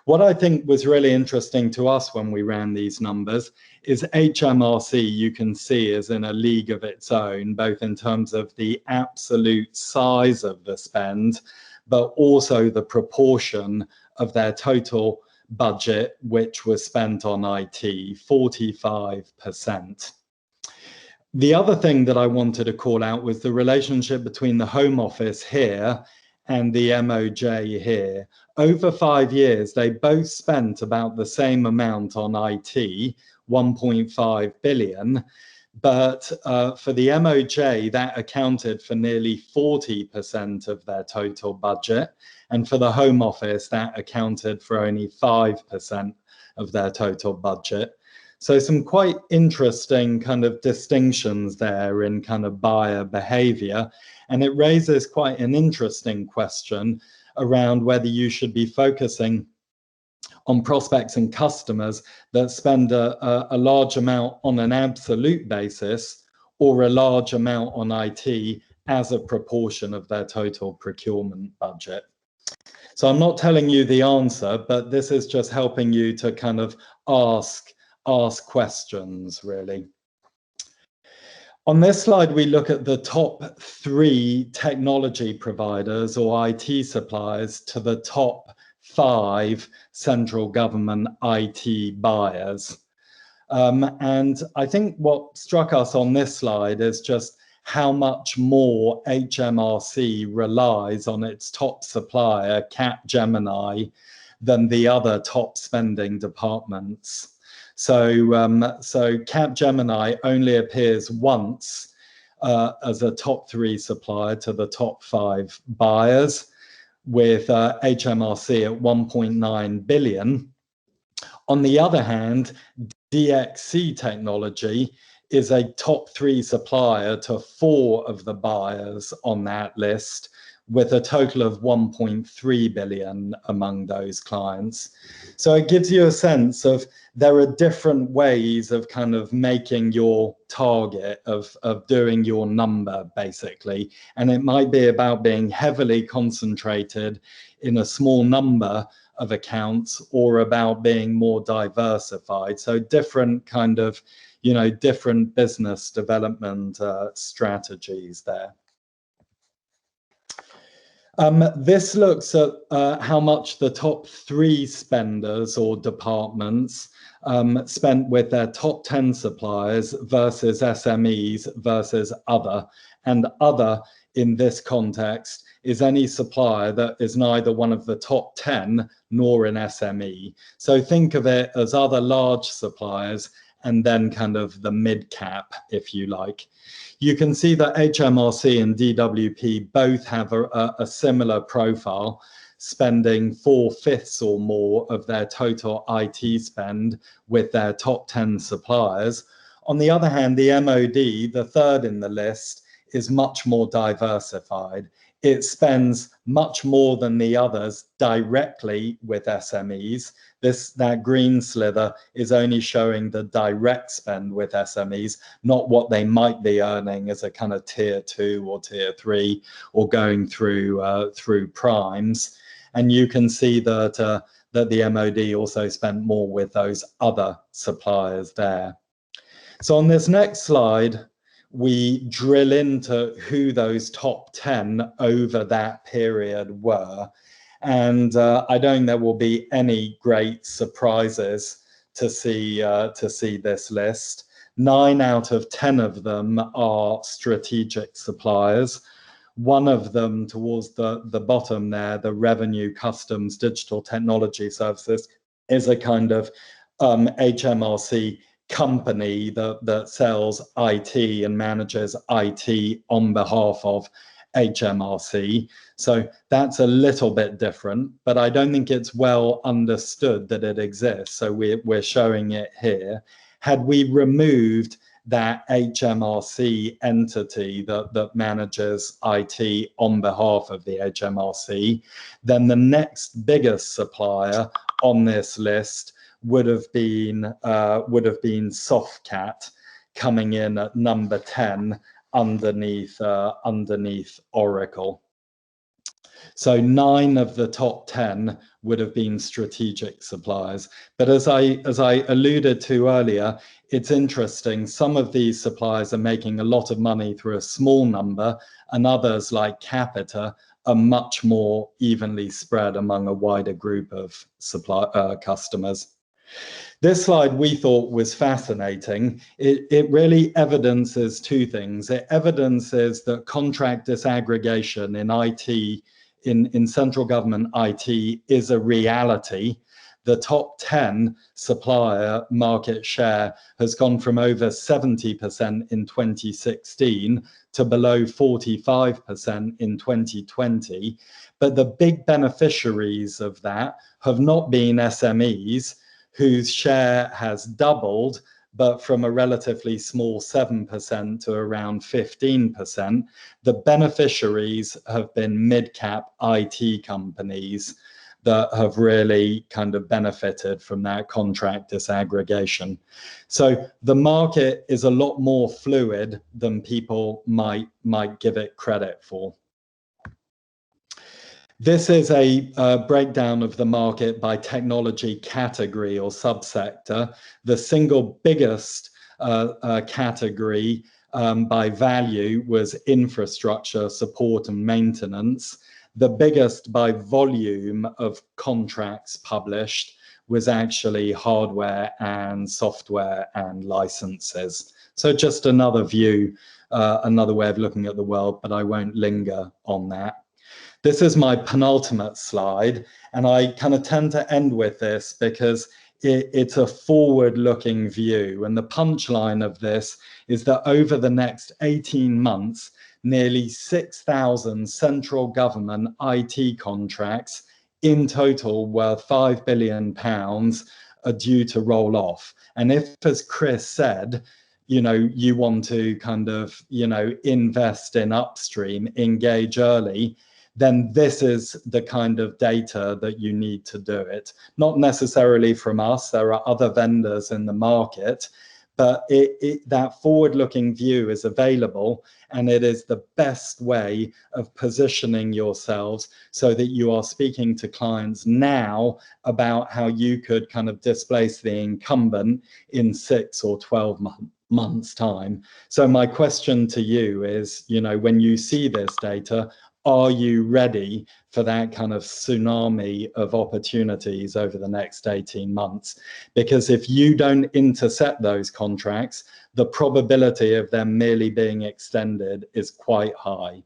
What I think was really interesting to us when we ran these numbers is HMRC, you can see, is in a league of its own, both in terms of the absolute size of the spend, but also the proportion of their total budget which was spent on IT, 45%. The other thing that I wanted to call out was the relationship between the Home Office here and the MOJ here. Over 5 years, they both spent about the same amount on IT, 1.5 billion, but for the MOJ, that accounted for nearly 40% of their total budget. And for the Home Office, that accounted for only 5% of their total budget. So some quite interesting kind of distinctions there in kind of buyer behavior. And it raises quite an interesting question around whether you should be focusing on prospects and customers that spend a large amount on an absolute basis or a large amount on IT as a proportion of their total procurement budget. So I'm not telling you the answer, but this is just helping you to kind of ask questions, really. On this slide, we look at the top 3 technology providers or IT suppliers to the top 5 central government IT buyers. And I think what struck us on this slide is just how much more HMRC relies on its top supplier, Capgemini, than the other top spending departments. So Capgemini only appears once as a top 3 supplier to the top 5 buyers, with HMRC at 1.9 billion. On the other hand, DXC Technology is a top 3 supplier to 4 of the buyers on that list, with a total of 1.3 billion among those clients. So it gives you a sense of there are different ways of kind of making your target, of doing your number, basically. And it might be about being heavily concentrated in a small number of accounts, or about being more diversified. So different kind of, different business development strategies there. This looks at how much the top 3 spenders or departments spent with their top 10 suppliers versus SMEs versus other. And other in this context is any supplier that is neither one of the top 10 nor an SME. So think of it as other large suppliers and then kind of the mid cap, if you like. You can see that HMRC and DWP both have a similar profile, spending 4/5 or more of their total IT spend with their top 10 suppliers. On the other hand, the MOD, the third in the list, is much more diversified. It spends much more than the others directly with SMEs. That green slither is only showing the direct spend with SMEs, not what they might be earning as a kind of tier 2 or tier 3 or going through primes. And you can see that the MOD also spent more with those other suppliers there. So on this next slide, we drill into who those top 10 over that period were. And I don't think there will be any great surprises to see this list. 9 out of 10 of them are strategic suppliers. One of them towards the bottom there, the Revenue Customs Digital Technology Services, is a kind of HMRC company that sells IT and manages IT on behalf of HMRC. So that's a little bit different, but I don't think it's well understood that it exists. So we're showing it here. Had we removed that HMRC entity that manages IT on behalf of the HMRC, then the next biggest supplier on this list would have been Softcat, coming in at number 10 underneath Oracle. So 9 of the top 10 would have been strategic suppliers. But as I alluded to earlier, it's interesting. Some of these suppliers are making a lot of money through a small number, and others, like Capita, are much more evenly spread among a wider group of customers. This slide we thought was fascinating. It really evidences 2 things. It evidences that contract disaggregation in IT, in central government IT, is a reality. The top 10 supplier market share has gone from over 70% in 2016 to below 45% in 2020. But the big beneficiaries of that have not been SMEs, whose share has doubled, but from a relatively small 7% to around 15%. The beneficiaries have been mid-cap IT companies that have really kind of benefited from that contract disaggregation. So the market is a lot more fluid than people might give it credit for. This is a breakdown of the market by technology category or subsector. The single biggest category by value was infrastructure, support and maintenance. The biggest by volume of contracts published was actually hardware and software and licenses. So just another view, another way of looking at the world, but I won't linger on that. This is my penultimate slide, and I kind of tend to end with this because it's a forward-looking view. And the punchline of this is that over the next 18 months, nearly 6,000 central government IT contracts in total worth £5 billion are due to roll off. And if, as Chris said, you want to kind of, invest in upstream, engage early, then this is the kind of data that you need to do it. Not necessarily from us, there are other vendors in the market, but that forward-looking view is available, and it is the best way of positioning yourselves so that you are speaking to clients now about how you could kind of displace the incumbent in 6 or 12 months' time. So my question to you is, when you see this data, are you ready for that kind of tsunami of opportunities over the next 18 months? Because if you don't intercept those contracts, the probability of them merely being extended is quite high.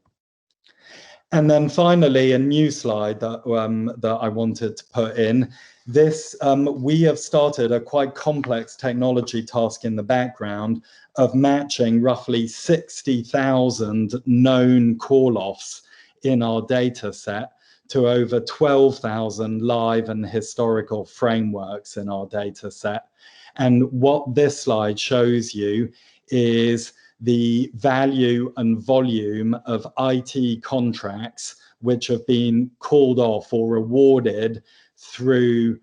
And then finally, a new slide that I wanted to put in. This, we have started a quite complex technology task in the background of matching roughly 60,000 known call-offs in our data set to over 12,000 live and historical frameworks in our data set. And what this slide shows you is the value and volume of IT contracts which have been called off or awarded through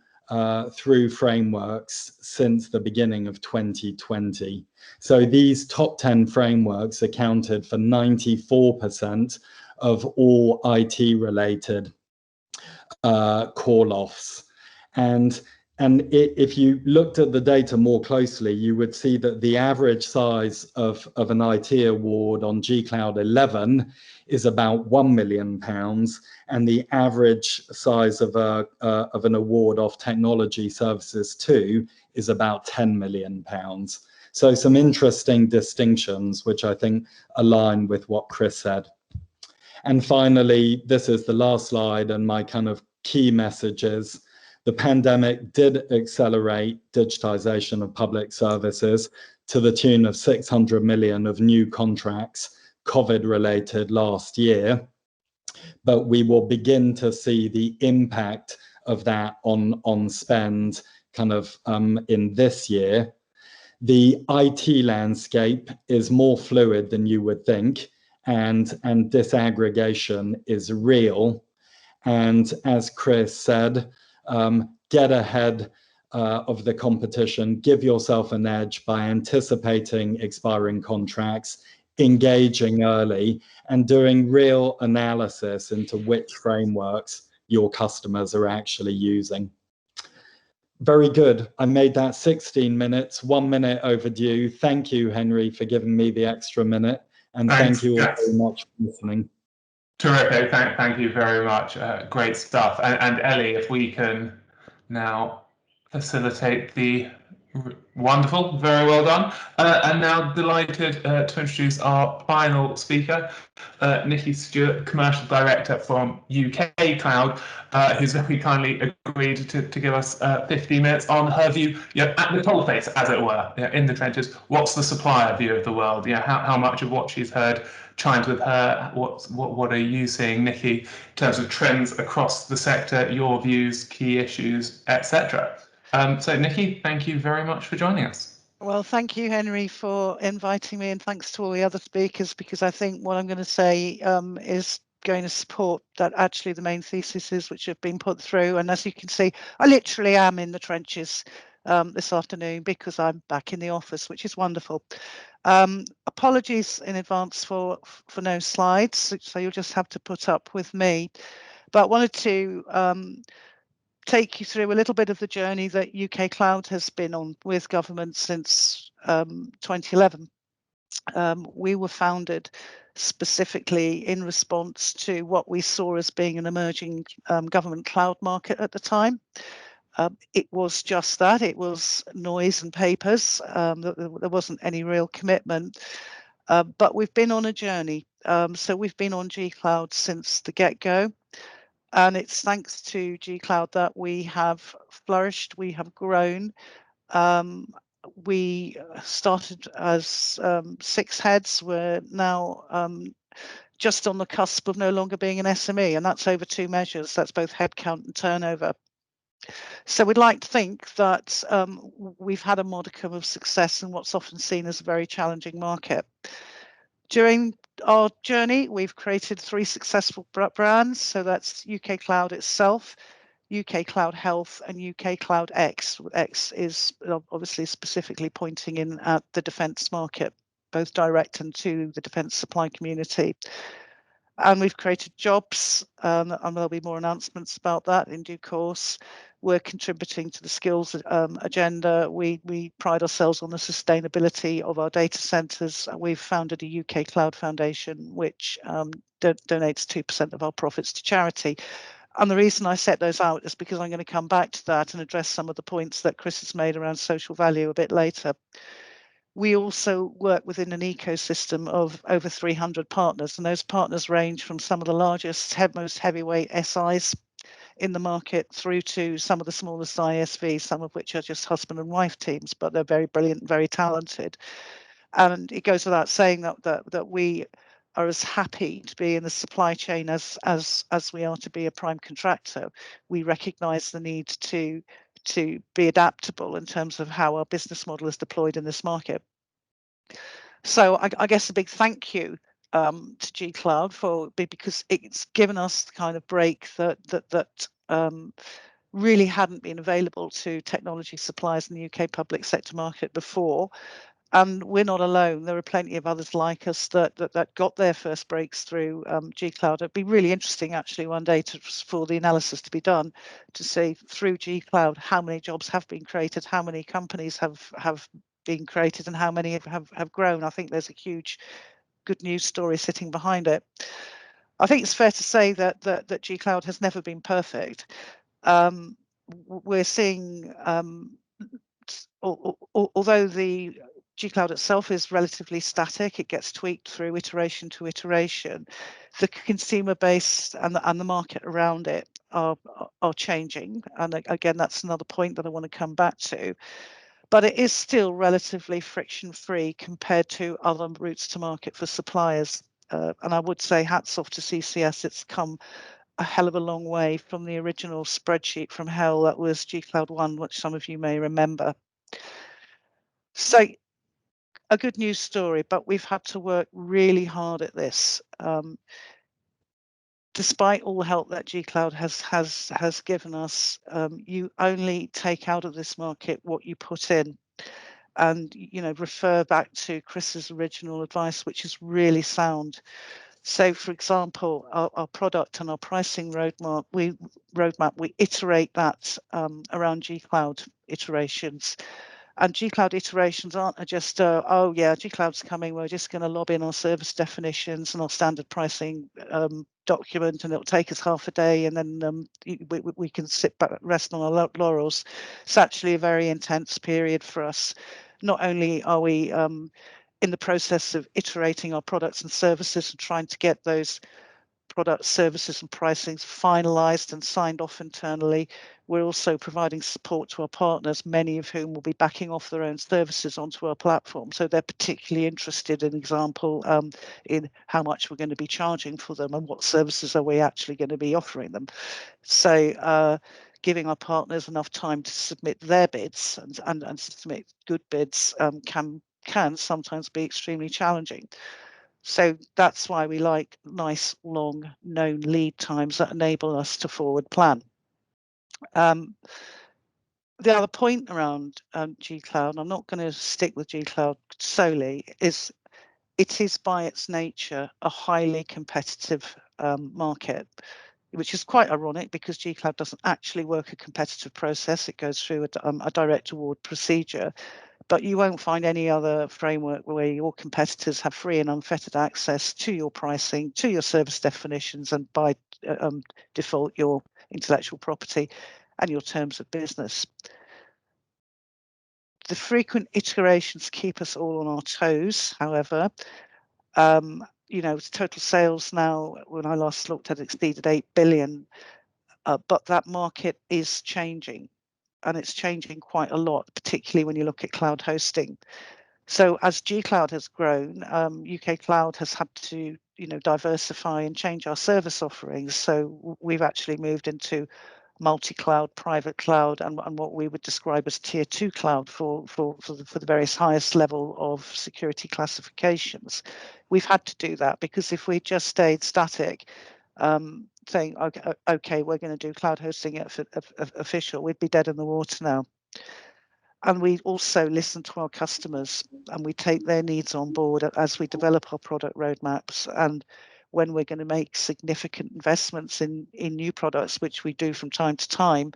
frameworks since the beginning of 2020. So these top 10 frameworks accounted for 94% of all IT-related call-offs. And if you looked at the data more closely, you would see that the average size of an IT award on G-Cloud 11 is about £1 million, and the average size of an award off Technology Services 2 is about £10 million. So some interesting distinctions, which I think align with what Chris said. And finally, this is the last slide and my kind of key messages. The pandemic did accelerate digitization of public services to the tune of 600 million of new contracts, COVID-related last year. But we will begin to see the impact of that on spend kind of in this year. The IT landscape is more fluid than you would think, and disaggregation is real. And as Chris said, get ahead of the competition, give yourself an edge by anticipating expiring contracts, engaging early, and doing real analysis into which frameworks your customers are actually using. Very good. I made that 16 minutes, 1 minute overdue. Thank you, Henry, for giving me the extra minute. And Thanks. Thank you all very much for listening. Terrific. Thank you very much. Great stuff. And Ellie, if we can now facilitate the wonderful, very well done. And now delighted to introduce our final speaker, Nikki Stewart, Commercial Director from UK Cloud, who's very kindly agreed to give us 15 minutes on her view, at the coalface, as it were, in the trenches. What's the supplier view of the world? How much of what she's heard chimes with her? What are you seeing, Nikki, in terms of trends across the sector, your views, key issues, etc.? So Nikki, thank you very much for joining us. Well, thank you, Henry, for inviting me, and thanks to all the other speakers, because I think what I'm going to say is going to support that actually the main theses which have been put through. And as you can see, I literally am in the trenches this afternoon because I'm back in the office, which is wonderful. Apologies in advance for no slides, so you'll just have to put up with me. but wanted to take you through a little bit of the journey that UK Cloud has been on with government since 2011. We were founded specifically in response to what we saw as being an emerging government cloud market at the time. It was just that, it was noise and papers. There wasn't any real commitment, but we've been on a journey. So we've been on G Cloud since the get-go. And it's thanks to G Cloud that we have flourished, we have grown. We started as 6 heads. We're now just on the cusp of no longer being an SME, and that's over 2 measures. That's both headcount and turnover. So we'd like to think that we've had a modicum of success in what's often seen as a very challenging market. During our journey, we've created 3 successful brands. So that's UK Cloud itself, UK Cloud Health, and UK Cloud X. X is obviously specifically pointing in at the defence market, both direct and to the defence supply community. And we've created jobs, and there'll be more announcements about that in due course. We're contributing to the skills agenda. We pride ourselves on the sustainability of our data centres. We've founded a UK Cloud Foundation, which donates 2% of our profits to charity. And the reason I set those out is because I'm going to come back to that and address some of the points that Chris has made around social value a bit later. We also work within an ecosystem of over 300 partners, and those partners range from some of the largest, most heavyweight SIs in the market through to some of the smallest ISVs, some of which are just husband and wife teams, but they're very brilliant, very talented. And it goes without saying that we are as happy to be in the supply chain as we are to be a prime contractor. We recognise the need to be adaptable in terms of how our business model is deployed in this market. So I guess a big thank you to G Cloud because it's given us the kind of break that really hadn't been available to technology suppliers in the UK public sector market before. And we're not alone. There are plenty of others like us that got their first breaks through G Cloud. It'd be really interesting, actually, one day for the analysis to be done to see through G Cloud how many jobs have been created, how many companies have been created, and how many have grown. I think there's a huge good news story sitting behind it. I think it's fair to say that G Cloud has never been perfect. We're seeing, although the G Cloud itself is relatively static, it gets tweaked through iteration to iteration. The consumer base and the market around it are changing, and again, that's another point that I want to come back to. But it is still relatively friction-free compared to other routes to market for suppliers. And I would say hats off to CCS. It's come a hell of a long way from the original spreadsheet from hell that was G Cloud 1, which some of you may remember. So a good news story, but we've had to work really hard at this. Despite all the help that G Cloud has given us, you only take out of this market what you put in. And refer back to Chris's original advice, which is really sound. So, for example, our product and our pricing roadmap, we iterate that around G Cloud iterations. And G Cloud iterations aren't just, oh yeah, G Cloud's coming, we're just going to lob in our service definitions and our standard pricing document, and it'll take us half a day, and then we can sit back, rest on our laurels. It's actually a very intense period for us. Not only are we in the process of iterating our products and services and trying to get those products, services and pricings finalized and signed off internally, we're also providing support to our partners, many of whom will be backing off their own services onto our platform. So they're particularly interested, in example, in how much we're going to be charging for them and what services are we actually going to be offering them. So giving our partners enough time to submit their bids and submit good bids can sometimes be extremely challenging. So that's why we like nice, long, known lead times that enable us to forward plan. The other point around G Cloud, I'm not going to stick with G Cloud solely, is it is by its nature a highly competitive market. which is quite ironic because G-Cloud doesn't actually work a competitive process. It goes through a direct award procedure. But you won't find any other framework where your competitors have free and unfettered access to your pricing, to your service definitions, and by default, your intellectual property and your terms of business. The frequent iterations keep us all on our toes, however. Total sales now, when I last looked at it, exceeded 8 billion, but that market is changing, and it's changing quite a lot, particularly when you look at cloud hosting. So as G-Cloud has grown, UK Cloud has had to, diversify and change our service offerings. So we've actually moved into multi-cloud, private cloud, and what we would describe as tier 2 cloud for the various highest level of security classifications. We've had to do that because if we just stayed static, saying, okay, we're going to do cloud hosting at official, we'd be dead in the water now. And we also listen to our customers and we take their needs on board as we develop our product roadmaps. And when we're going to make significant investments in new products, which we do from time to time,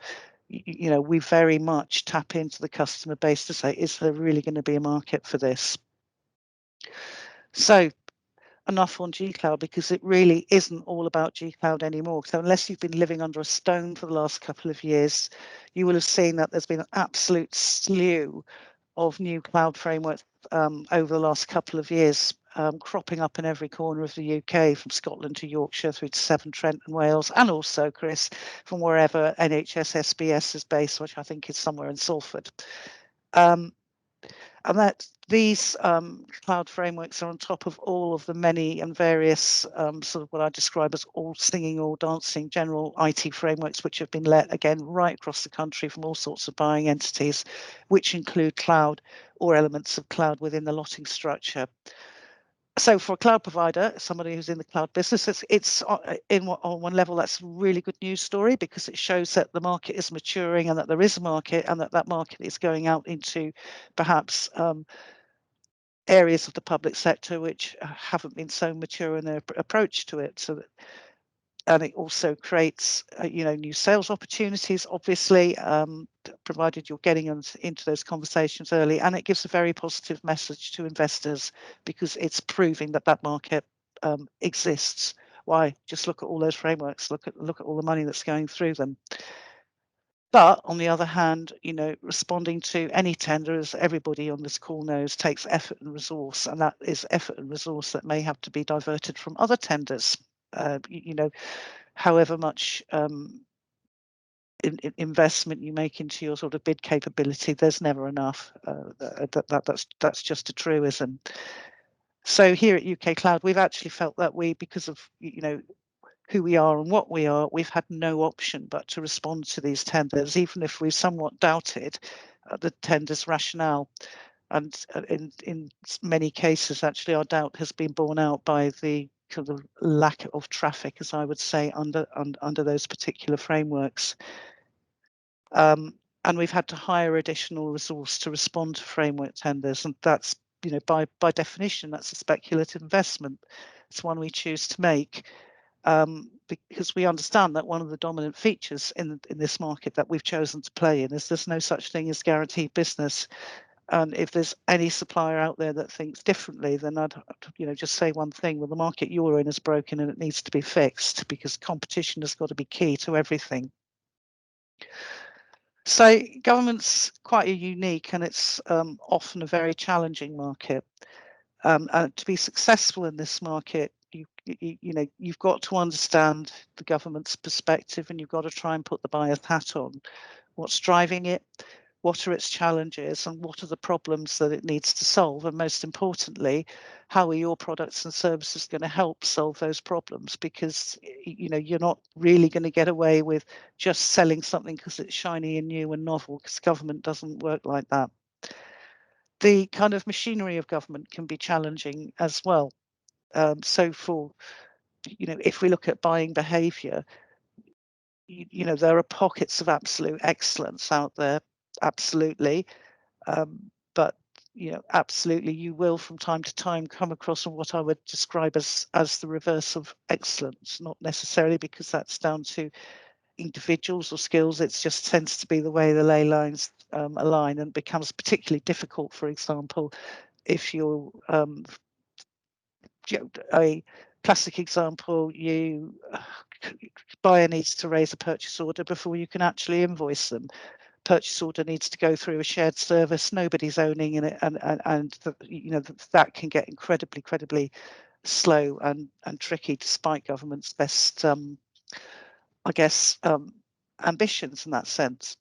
we very much tap into the customer base to say, is there really going to be a market for this? So enough on G-Cloud, because it really isn't all about G-Cloud anymore. So unless you've been living under a stone for the last couple of years, you will have seen that there's been an absolute slew of new cloud frameworks over the last couple of years, cropping up in every corner of the UK, from Scotland to Yorkshire through to Severn Trent and Wales, and also, Chris, from wherever NHS SBS is based, which I think is somewhere in Salford. And that these cloud frameworks are on top of all of the many and various sort of what I describe as all singing, all dancing general IT frameworks, which have been let, again, right across the country from all sorts of buying entities, which include cloud or elements of cloud within the lotting structure. So for a cloud provider, somebody who's in the cloud business, it's on one level, that's a really good news story, because it shows that the market is maturing and that there is a market, and that market is going out into perhaps areas of the public sector which haven't been so mature in their approach to it. And it also creates, new sales opportunities, obviously, provided you're getting into those conversations early. And it gives a very positive message to investors, because it's proving that that market exists. Why? Just look at all those frameworks. Look at all the money that's going through them. But on the other hand, responding to any tender, as everybody on this call knows, takes effort and resource, and that is effort and resource that may have to be diverted from other tenders. However much investment you make into your sort of bid capability, there's never enough. That's just a truism. So here at UK Cloud, we've actually felt that because of who we are and what we are, we've had no option but to respond to these tenders, even if we somewhat doubted the tender's rationale. And in many cases, actually, our doubt has been borne out by the kind of lack of traffic, as I would say, under those particular frameworks. And we've had to hire additional resource to respond to framework tenders, and that's, by definition, that's a speculative investment. It's one we choose to make, because we understand that one of the dominant features in this market that we've chosen to play in is there's no such thing as guaranteed business. And if there's any supplier out there that thinks differently, then I'd just say one thing: well, the market you're in is broken and it needs to be fixed, because competition has got to be key to everything. So government's quite a unique, and it's often a very challenging market. And to be successful in this market, you've got to understand the government's perspective, and you've got to try and put the buyer's hat on. What's driving it? What are its challenges, and what are the problems that it needs to solve? And most importantly, how are your products and services going to help solve those problems? Because you're not really going to get away with just selling something because it's shiny and new and novel, because government doesn't work like that. The kind of machinery of government can be challenging as well. So for, if we look at buying behaviour, there are pockets of absolute excellence out there, absolutely. But absolutely, you will from time to time come across on what I would describe as the reverse of excellence, not necessarily because that's down to individuals or skills. It just tends to be the way the ley lines align, and becomes particularly difficult, for example, if you're a classic example, buyer needs to raise a purchase order before you can actually invoice them. Purchase order needs to go through a shared service, nobody's owning in it, and that can get incredibly slow and tricky, despite government's best I guess ambitions in that sense.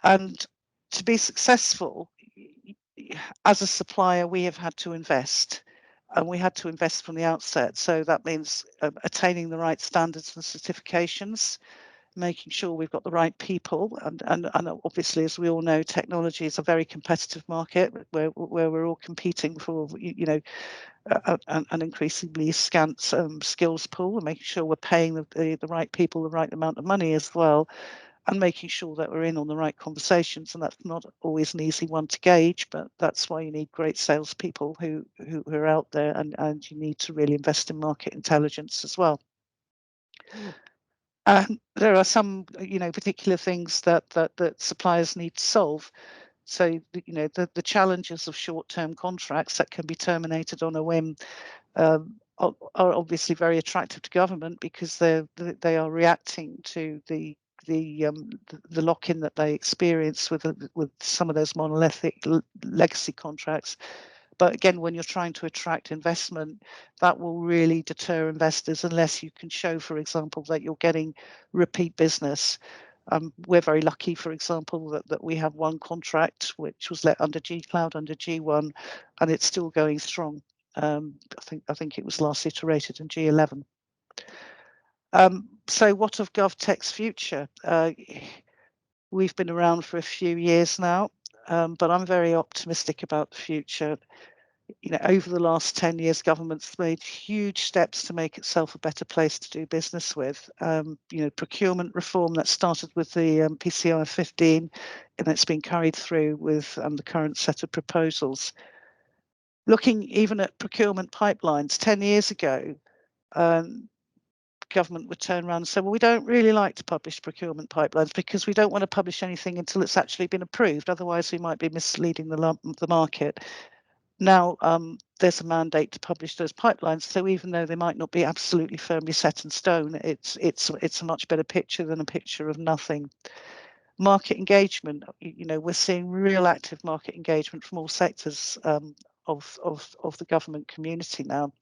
And to be successful as a supplier, we have had to invest, and we had to invest from the outset. So that means attaining the right standards and certifications, making sure we've got the right people, and obviously, as we all know, technology is a very competitive market where we're all competing for an increasingly scant skills pool, and making sure we're paying the right people the right amount of money as well, and making sure that we're in on the right conversations. And that's not always an easy one to gauge, but that's why you need great salespeople who are out there, and you need to really invest in market intelligence as well. There are some, particular things that suppliers need to solve. So, the challenges of short-term contracts that can be terminated on a whim are obviously very attractive to government, because they are reacting to the lock-in that they experience with some of those monolithic legacy contracts. But again, when you're trying to attract investment, that will really deter investors unless you can show, for example, that you're getting repeat business. We're very lucky, for example, that we have one contract which was let under G Cloud, under G1, and it's still going strong. I think it was last iterated in G11. So what of GovTech's future? We've been around for a few years now, but I'm very optimistic about the future. Over the last 10 years, government's made huge steps to make itself a better place to do business with. Procurement reform that started with the PCI 15, and it's been carried through with the current set of proposals. Looking even at procurement pipelines, 10 years ago, government would turn around and say, well, we don't really like to publish procurement pipelines because we don't want to publish anything until it's actually been approved. Otherwise, we might be misleading the market. Now, there's a mandate to publish those pipelines. So even though they might not be absolutely firmly set in stone, it's a much better picture than a picture of nothing. Market engagement, we're seeing real active market engagement from all sectors of the government community now,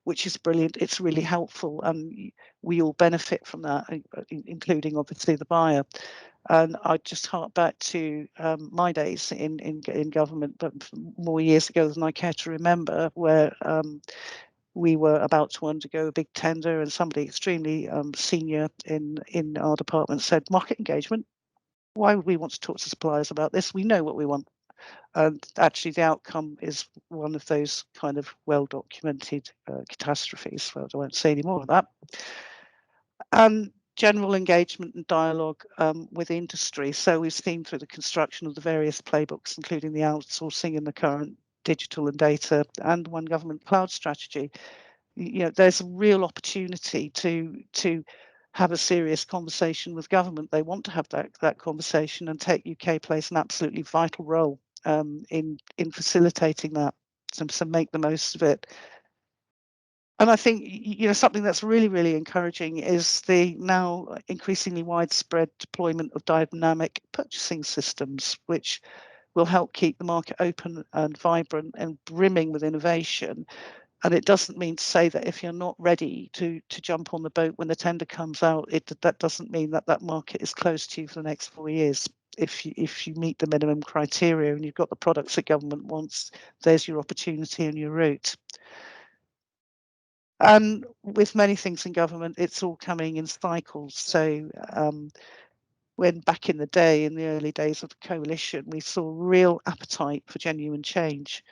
which is brilliant. It's really helpful, and we all benefit from that, including obviously the buyer. And I just hark back to my days in government, but more years ago than I care to remember, where we were about to undergo a big tender, and somebody extremely senior in our department said, "Market engagement? Why would we want to talk to suppliers about this? We know what we want." And actually, the outcome is one of those kind of well-documented catastrophes. Well, I won't say any more of that. General engagement and dialogue with industry. So we've seen through the construction of the various playbooks, including the outsourcing and the current digital and data and One Government Cloud strategy. There's a real opportunity to have a serious conversation with government. They want to have that conversation, and Tech UK plays an absolutely vital role in facilitating that. So make the most of it. And I think, something that's really encouraging is the now increasingly widespread deployment of dynamic purchasing systems, which will help keep the market open and vibrant and brimming with innovation. And it doesn't mean to say that if you're not ready to jump on the boat when the tender comes out, that doesn't mean that market is closed to you for the next 4 years. If you meet the minimum criteria and you've got the products that government wants, there's your opportunity and your route. And with many things in government, it's all coming in cycles. So when back in the day, in the early days of the coalition, we saw real appetite for genuine change,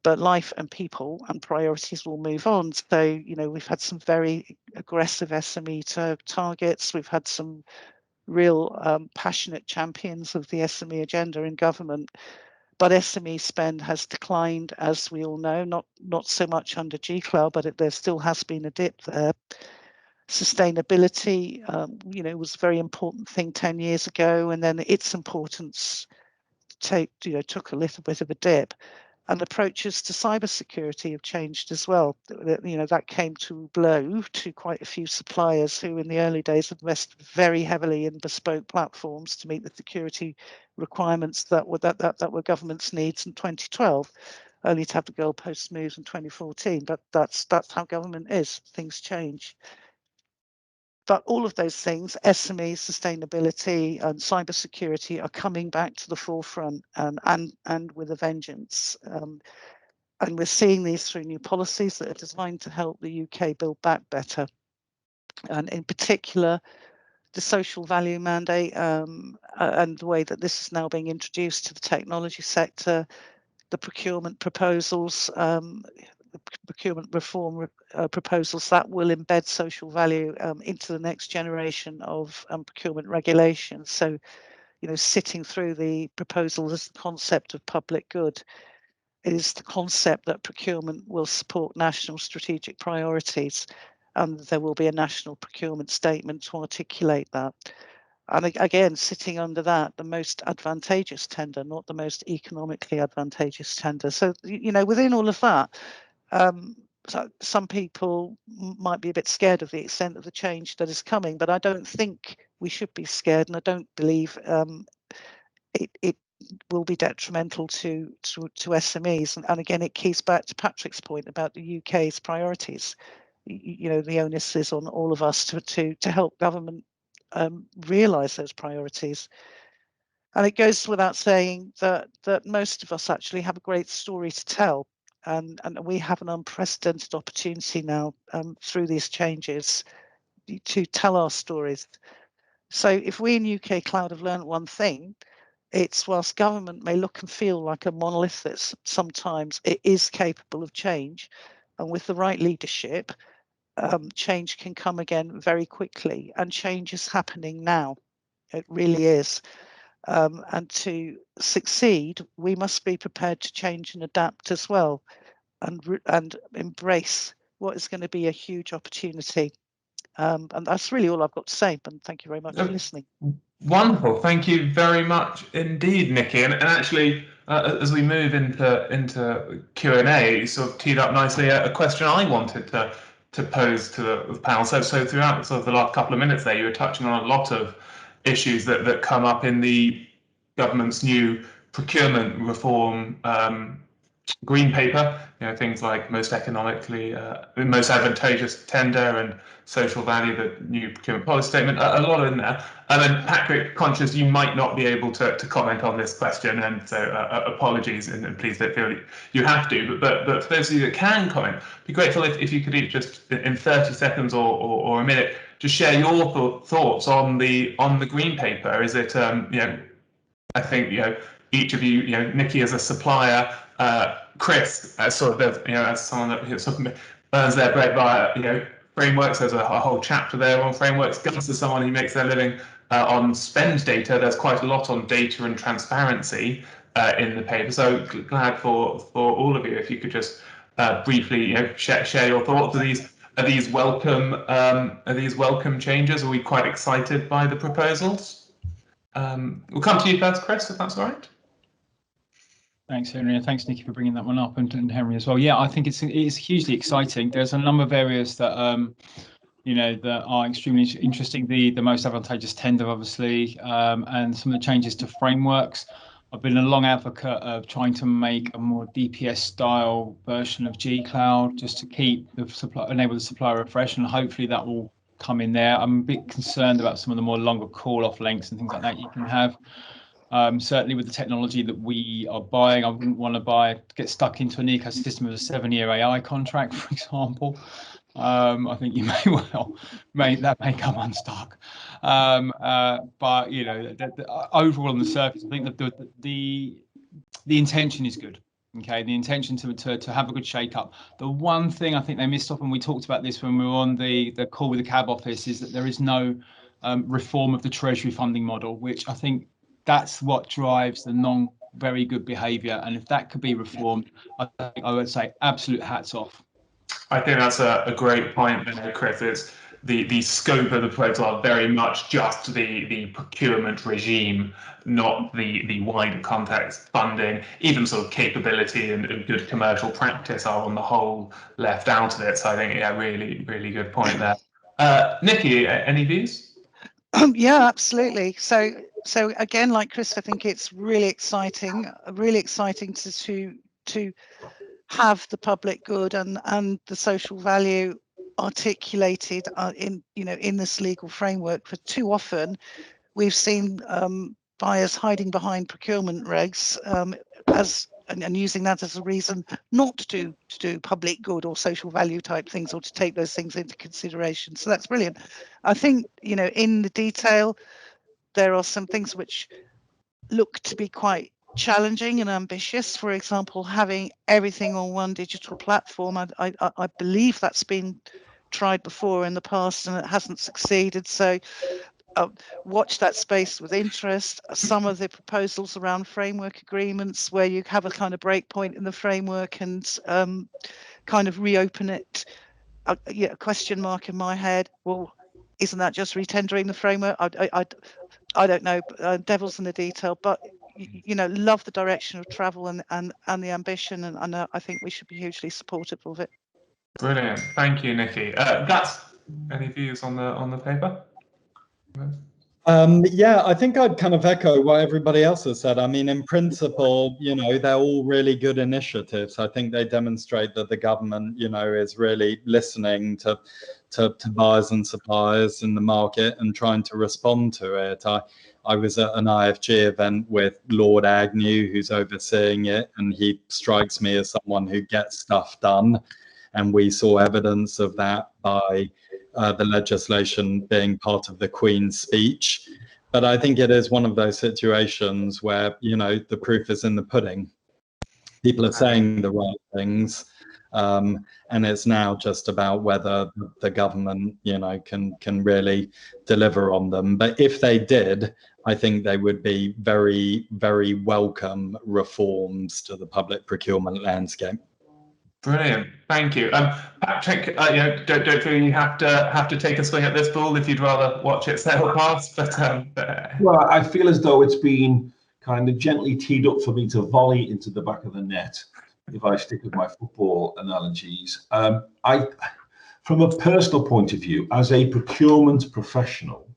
but life and people and priorities will move on. So, we've had some very aggressive SME targets. We've had some real passionate champions of the SME agenda in government. But SME spend has declined, as we all know, not so much under GCloud, but there still has been a dip there. Sustainability, was a very important thing 10 years ago, and then its importance took a little bit of a dip. And approaches to cybersecurity have changed as well. That came to blow to quite a few suppliers who in the early days invested very heavily in bespoke platforms to meet the security requirements that were government's needs in 2012, only to have the goalposts moved in 2014. But that's how government is. Things change. But all of those things, SME, sustainability, and cybersecurity, are coming back to the forefront, and with a vengeance. And we're seeing these through new policies that are designed to help the UK build back better. And in particular, the social value mandate, and the way that this is now being introduced to the technology sector, the procurement proposals, the procurement reform proposals that will embed social value into the next generation of procurement regulations. So, sitting through the proposal as the concept of public good is the concept that procurement will support national strategic priorities, and there will be a national procurement statement to articulate that. And again, sitting under that, the most advantageous tender, not the most economically advantageous tender. So, within all of that, so some people might be a bit scared of the extent of the change that is coming, but I don't think we should be scared, and I don't believe it will be detrimental to SMEs. And again, it keys back to Patrick's point about the UK's priorities. The onus is on all of us to help government realise those priorities. And it goes without saying that most of us actually have a great story to tell. And we have an unprecedented opportunity now through these changes to tell our stories. So if we in UK Cloud have learned one thing, it's whilst government may look and feel like a monolith, that sometimes it is capable of change. And with the right leadership, change can come again very quickly. And change is happening now. It really is. And to succeed, we must be prepared to change and adapt as well, and embrace what is going to be a huge opportunity. And that's really all I've got to say. And thank you very much for listening. Wonderful, thank you very much indeed, Nikki. And actually, as we move into Q&A, you sort of teed up nicely a question I wanted to pose to the panel. So throughout sort of the last couple of minutes there, you were touching on a lot of issues that come up in the government's new procurement reform green paper, things like most advantageous tender and social value, the new procurement policy statement, a lot in there. And then Patrick, conscious you might not be able to comment on this question, and so apologies, and please don't feel you have to, but for those of you that can comment, it'd be grateful if you could each just in 30 seconds or a minute just share your thoughts on the green paper. Is it I think each of you, Nikki as a supplier, Chris as sort of as someone that sort of earns their bread via frameworks. There's a whole chapter there on frameworks. Gus as someone who makes their living on spend data. There's quite a lot on data and transparency in the paper. So glad for all of you if you could just briefly share your thoughts. Are these welcome changes? Are we quite excited by the proposals? We'll come to you first, Chris, if that's all right. Thanks, Henry, and thanks, Nikki, for bringing that one up, and Henry as well. Yeah, I think it's hugely exciting. There's a number of areas that that are extremely interesting. The most advantageous tender, obviously, and some of the changes to frameworks. I've been a long advocate of trying to make a more DPS style version of GCloud, just to keep enable the supplier refresh, and hopefully that will come in there. I'm a bit concerned about some of the more longer call off lengths and things like that you can have. Certainly with the technology that we are buying, I wouldn't want to get stuck into an ecosystem of a 7-year AI contract, for example. I think you that may come unstuck. But overall on the surface, I think that the intention is good. Okay, the intention to have a good shake-up. The one thing I think they missed off, and we talked about this when we were on the call with the CAB office, is that there is no reform of the Treasury funding model, which I think that's what drives the very good behaviour, and if that could be reformed, I would say absolute hats off. I think that's a great point there, Chris. It's the scope of the proposal are very much just the procurement regime, not the wider context. Funding, even sort of capability and good commercial practice are on the whole left out of it. So I think, yeah, really, really good point there. Nikki, any views? Yeah, absolutely. So again, like Chris, I think it's really exciting to have the public good and the social value articulated in this legal framework. For too often we've seen buyers hiding behind procurement regs and using that as a reason not to do public good or social value type things, or to take those things into consideration. So that's brilliant. I think in the detail there are some things which look to be quite challenging and ambitious. For example, having everything on one digital platform. I believe that's been tried before in the past and it hasn't succeeded. So watch that space with interest. Some of the proposals around framework agreements, where you have a kind of break point in the framework and kind of reopen it. Yeah, a question mark in my head. Well, isn't that just retendering the framework? I don't know. Devil's in the detail, but love the direction of travel and the ambition, and I think we should be hugely supportive of it. Brilliant, thank you, Nikki. That's any views on the paper? Yeah, I think I'd kind of echo what everybody else has said. I mean, in principle, they're all really good initiatives. I think they demonstrate that the government, is really listening to buyers and suppliers in the market and trying to respond to it. I was at an IFG event with Lord Agnew, who's overseeing it, and he strikes me as someone who gets stuff done. And we saw evidence of that by the legislation being part of the Queen's speech. But I think it is one of those situations where, the proof is in the pudding. People are saying the right things. And it's now just about whether the government, can really deliver on them. But if they did, I think they would be very, very welcome reforms to the public procurement landscape. Brilliant, thank you, Patrick. Don't feel you have to take a swing at this ball if you'd rather watch it sail past. But well, I feel as though it's been kind of gently teed up for me to volley into the back of the net, if I stick with my football analogies. From a personal point of view, as a procurement professional,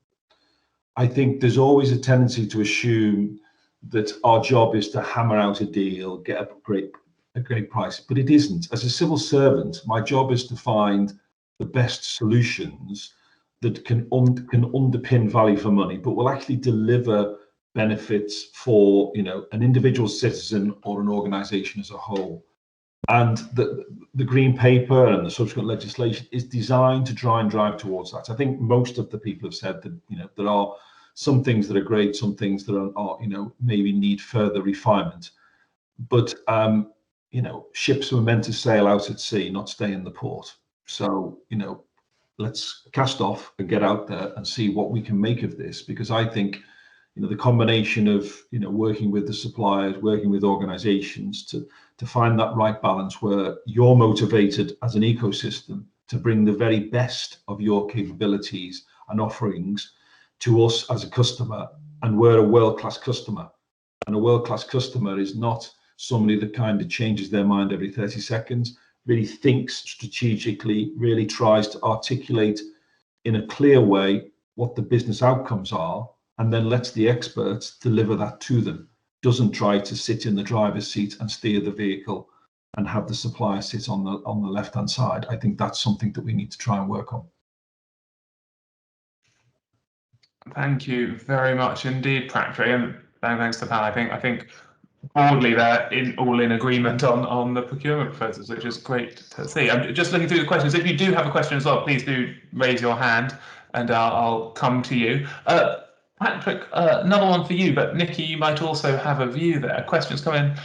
I think there's always a tendency to assume that our job is to hammer out a deal, get a great price, but it isn't. As a civil servant, my job is to find the best solutions that can underpin value for money, but will actually deliver benefits for an individual citizen or an organization as a whole. And the green paper and the subsequent legislation is designed to try and drive towards that. I think most of the people have said that there are some things that are great, some things that are maybe need further refinement, but ships were meant to sail out at sea, not stay in the port. So, let's cast off and get out there and see what we can make of this, because I think, the combination of, working with the suppliers, working with organizations to find that right balance where you're motivated as an ecosystem to bring the very best of your capabilities and offerings to us as a customer, and we're a world-class customer. And a world-class customer is not somebody that kind of changes their mind every 30 seconds, really thinks strategically, really tries to articulate in a clear way what the business outcomes are, and then lets the experts deliver that to them. Doesn't try to sit in the driver's seat and steer the vehicle and have the supplier sit on the left-hand side. I think that's something that we need to try and work on. Thank you very much indeed, Patrick, and thanks to Pat. I think broadly they're all in agreement on the procurement proposals, which is great to see. I'm just looking through the questions. If you do have a question as well, please do raise your hand and I'll come to you. Patrick, another one for you, but Nikki, you might also have a view there. Questions come in.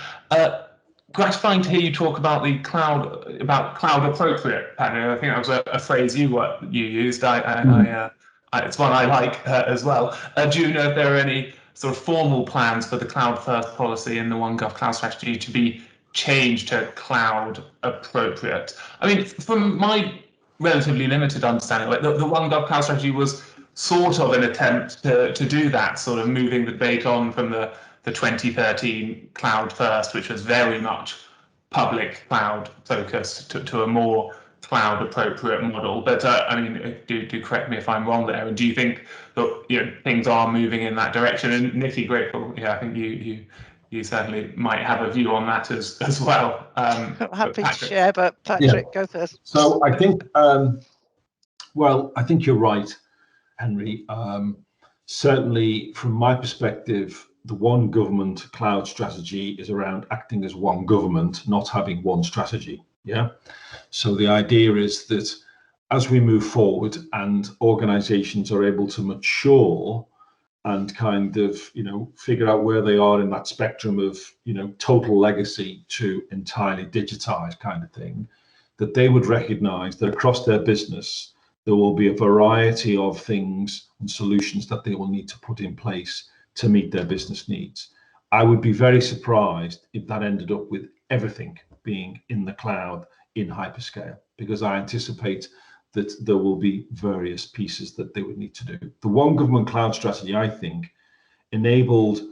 Gratifying to hear you talk about the cloud appropriate, Patrick. I think that was a phrase you used. It's one I like as well. Do you know if there are any sort of formal plans for the cloud first policy in the One Gov Cloud strategy to be changed to cloud appropriate. I mean, from my relatively limited understanding, like the One Gov Cloud strategy was sort of an attempt to do that, sort of moving the debate on from the 2013 cloud first, which was very much public cloud focused, to a more cloud appropriate model. But I mean, do correct me if I'm wrong there. And do you think that things are moving in that direction? And Nikki, grateful. Yeah, I think you certainly might have a view on that as well. I'm happy to share, but Patrick, go first. So I think, well, I think you're right, Henry. Certainly, from my perspective, the One Government cloud strategy is around acting as one government, not having one strategy. Yeah. So the idea is that as we move forward and organizations are able to mature and kind of, figure out where they are in that spectrum of, total legacy to entirely digitized kind of thing, that they would recognize that across their business, there will be a variety of things and solutions that they will need to put in place to meet their business needs. I would be very surprised if that ended up with everything being in the cloud in hyperscale, because I anticipate that there will be various pieces that they would need to do. The One Government Cloud strategy, I think, enabled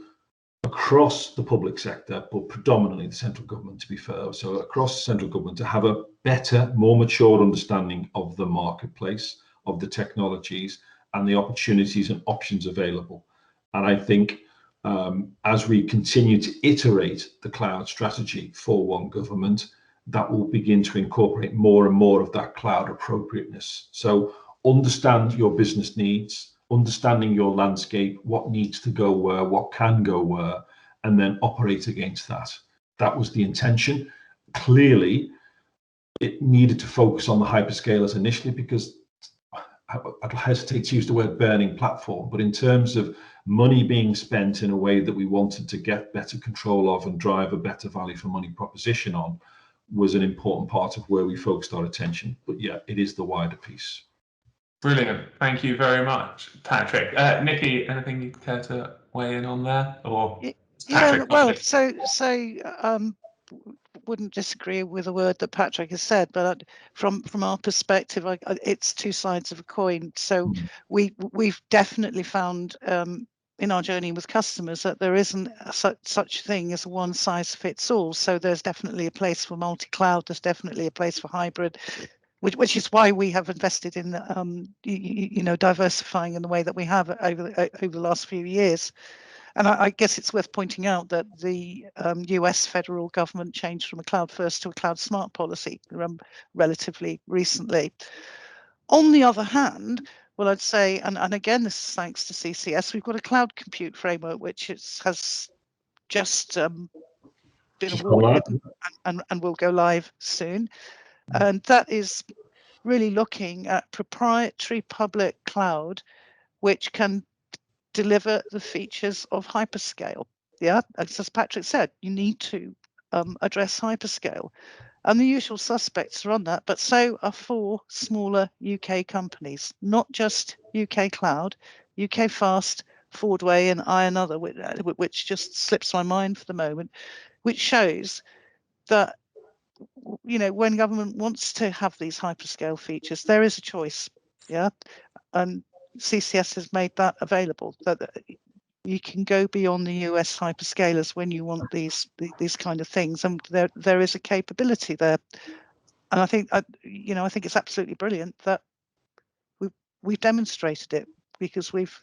across the public sector, but predominantly the central government, to be fair, so across the central government, to have a better, more mature understanding of the marketplace, of the technologies, and the opportunities and options available. And I think as we continue to iterate the cloud strategy for One Government, that will begin to incorporate more and more of that cloud appropriateness. So understand your business needs, understanding your landscape, what needs to go where, what can go where, and then operate against that. That was the intention. Clearly, it needed to focus on the hyperscalers initially, because I'd hesitate to use the word burning platform, but in terms of money being spent in a way that we wanted to get better control of and drive a better value for money proposition on, was an important part of where we focused our attention. But yeah, it is the wider piece. Brilliant. Thank you very much, Patrick. Nikki, anything you'd care to weigh in on there? Or yeah, well, so wouldn't disagree with a word that Patrick has said, but from our perspective, it's two sides of a coin. So we've definitely found in our journey with customers that there isn't such thing as a one size fits all. So there's definitely a place for multi-cloud. There's definitely a place for hybrid, which is why we have invested in diversifying in the way that we have over the last few years. And I guess it's worth pointing out that the US federal government changed from a cloud first to a cloud smart policy relatively recently. On the other hand, well, I'd say, and again, this is thanks to CCS, we've got a cloud compute framework, which has just been awarded and will go live soon. And that is really looking at proprietary public cloud, which can deliver the features of hyperscale. Yeah, as Patrick said, you need to address hyperscale. And the usual suspects are on that, but so are 4 smaller UK companies, not just UK Cloud, UK Fast, Fordway, and another, which just slips my mind for the moment, which shows that when government wants to have these hyperscale features, there is a choice. Yeah, and CCS has made that available, that you can go beyond the US hyperscalers when you want these kind of things, and there is a capability there. And I think it's absolutely brilliant that we've demonstrated it, because we've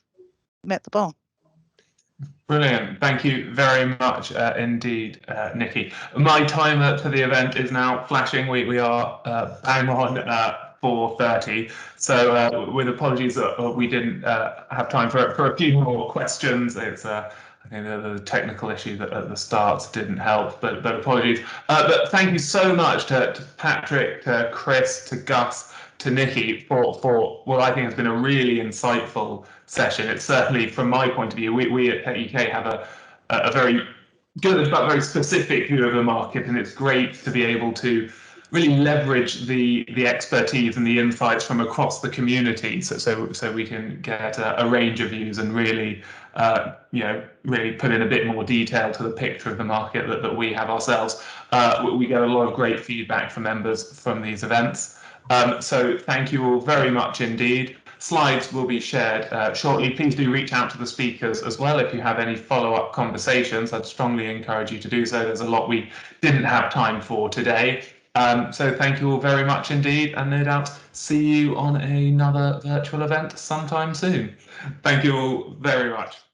met the bar. Brilliant. Thank you very much indeed, Nikki. My timer for the event is now flashing. We are bang on 4:30. So with apologies that we didn't have time for a few more questions. It's I think the technical issue that at the start didn't help, but apologies. But thank you so much to Patrick, to Chris, to Gus, to Nikki for what I think has been a really insightful session. It's certainly, from my point of view, we at Tech UK have a very good but very specific view of the market, and it's great to be able to really leverage the expertise and the insights from across the community, so we can get a range of views and really really put in a bit more detail to the picture of the market that we have ourselves. We get a lot of great feedback from members from these events. So thank you all very much indeed. Slides will be shared shortly. Please do reach out to the speakers as well if you have any follow-up conversations. I'd strongly encourage you to do so. There's a lot we didn't have time for today. So thank you all very much indeed, and no doubt see you on another virtual event sometime soon. Thank you all very much.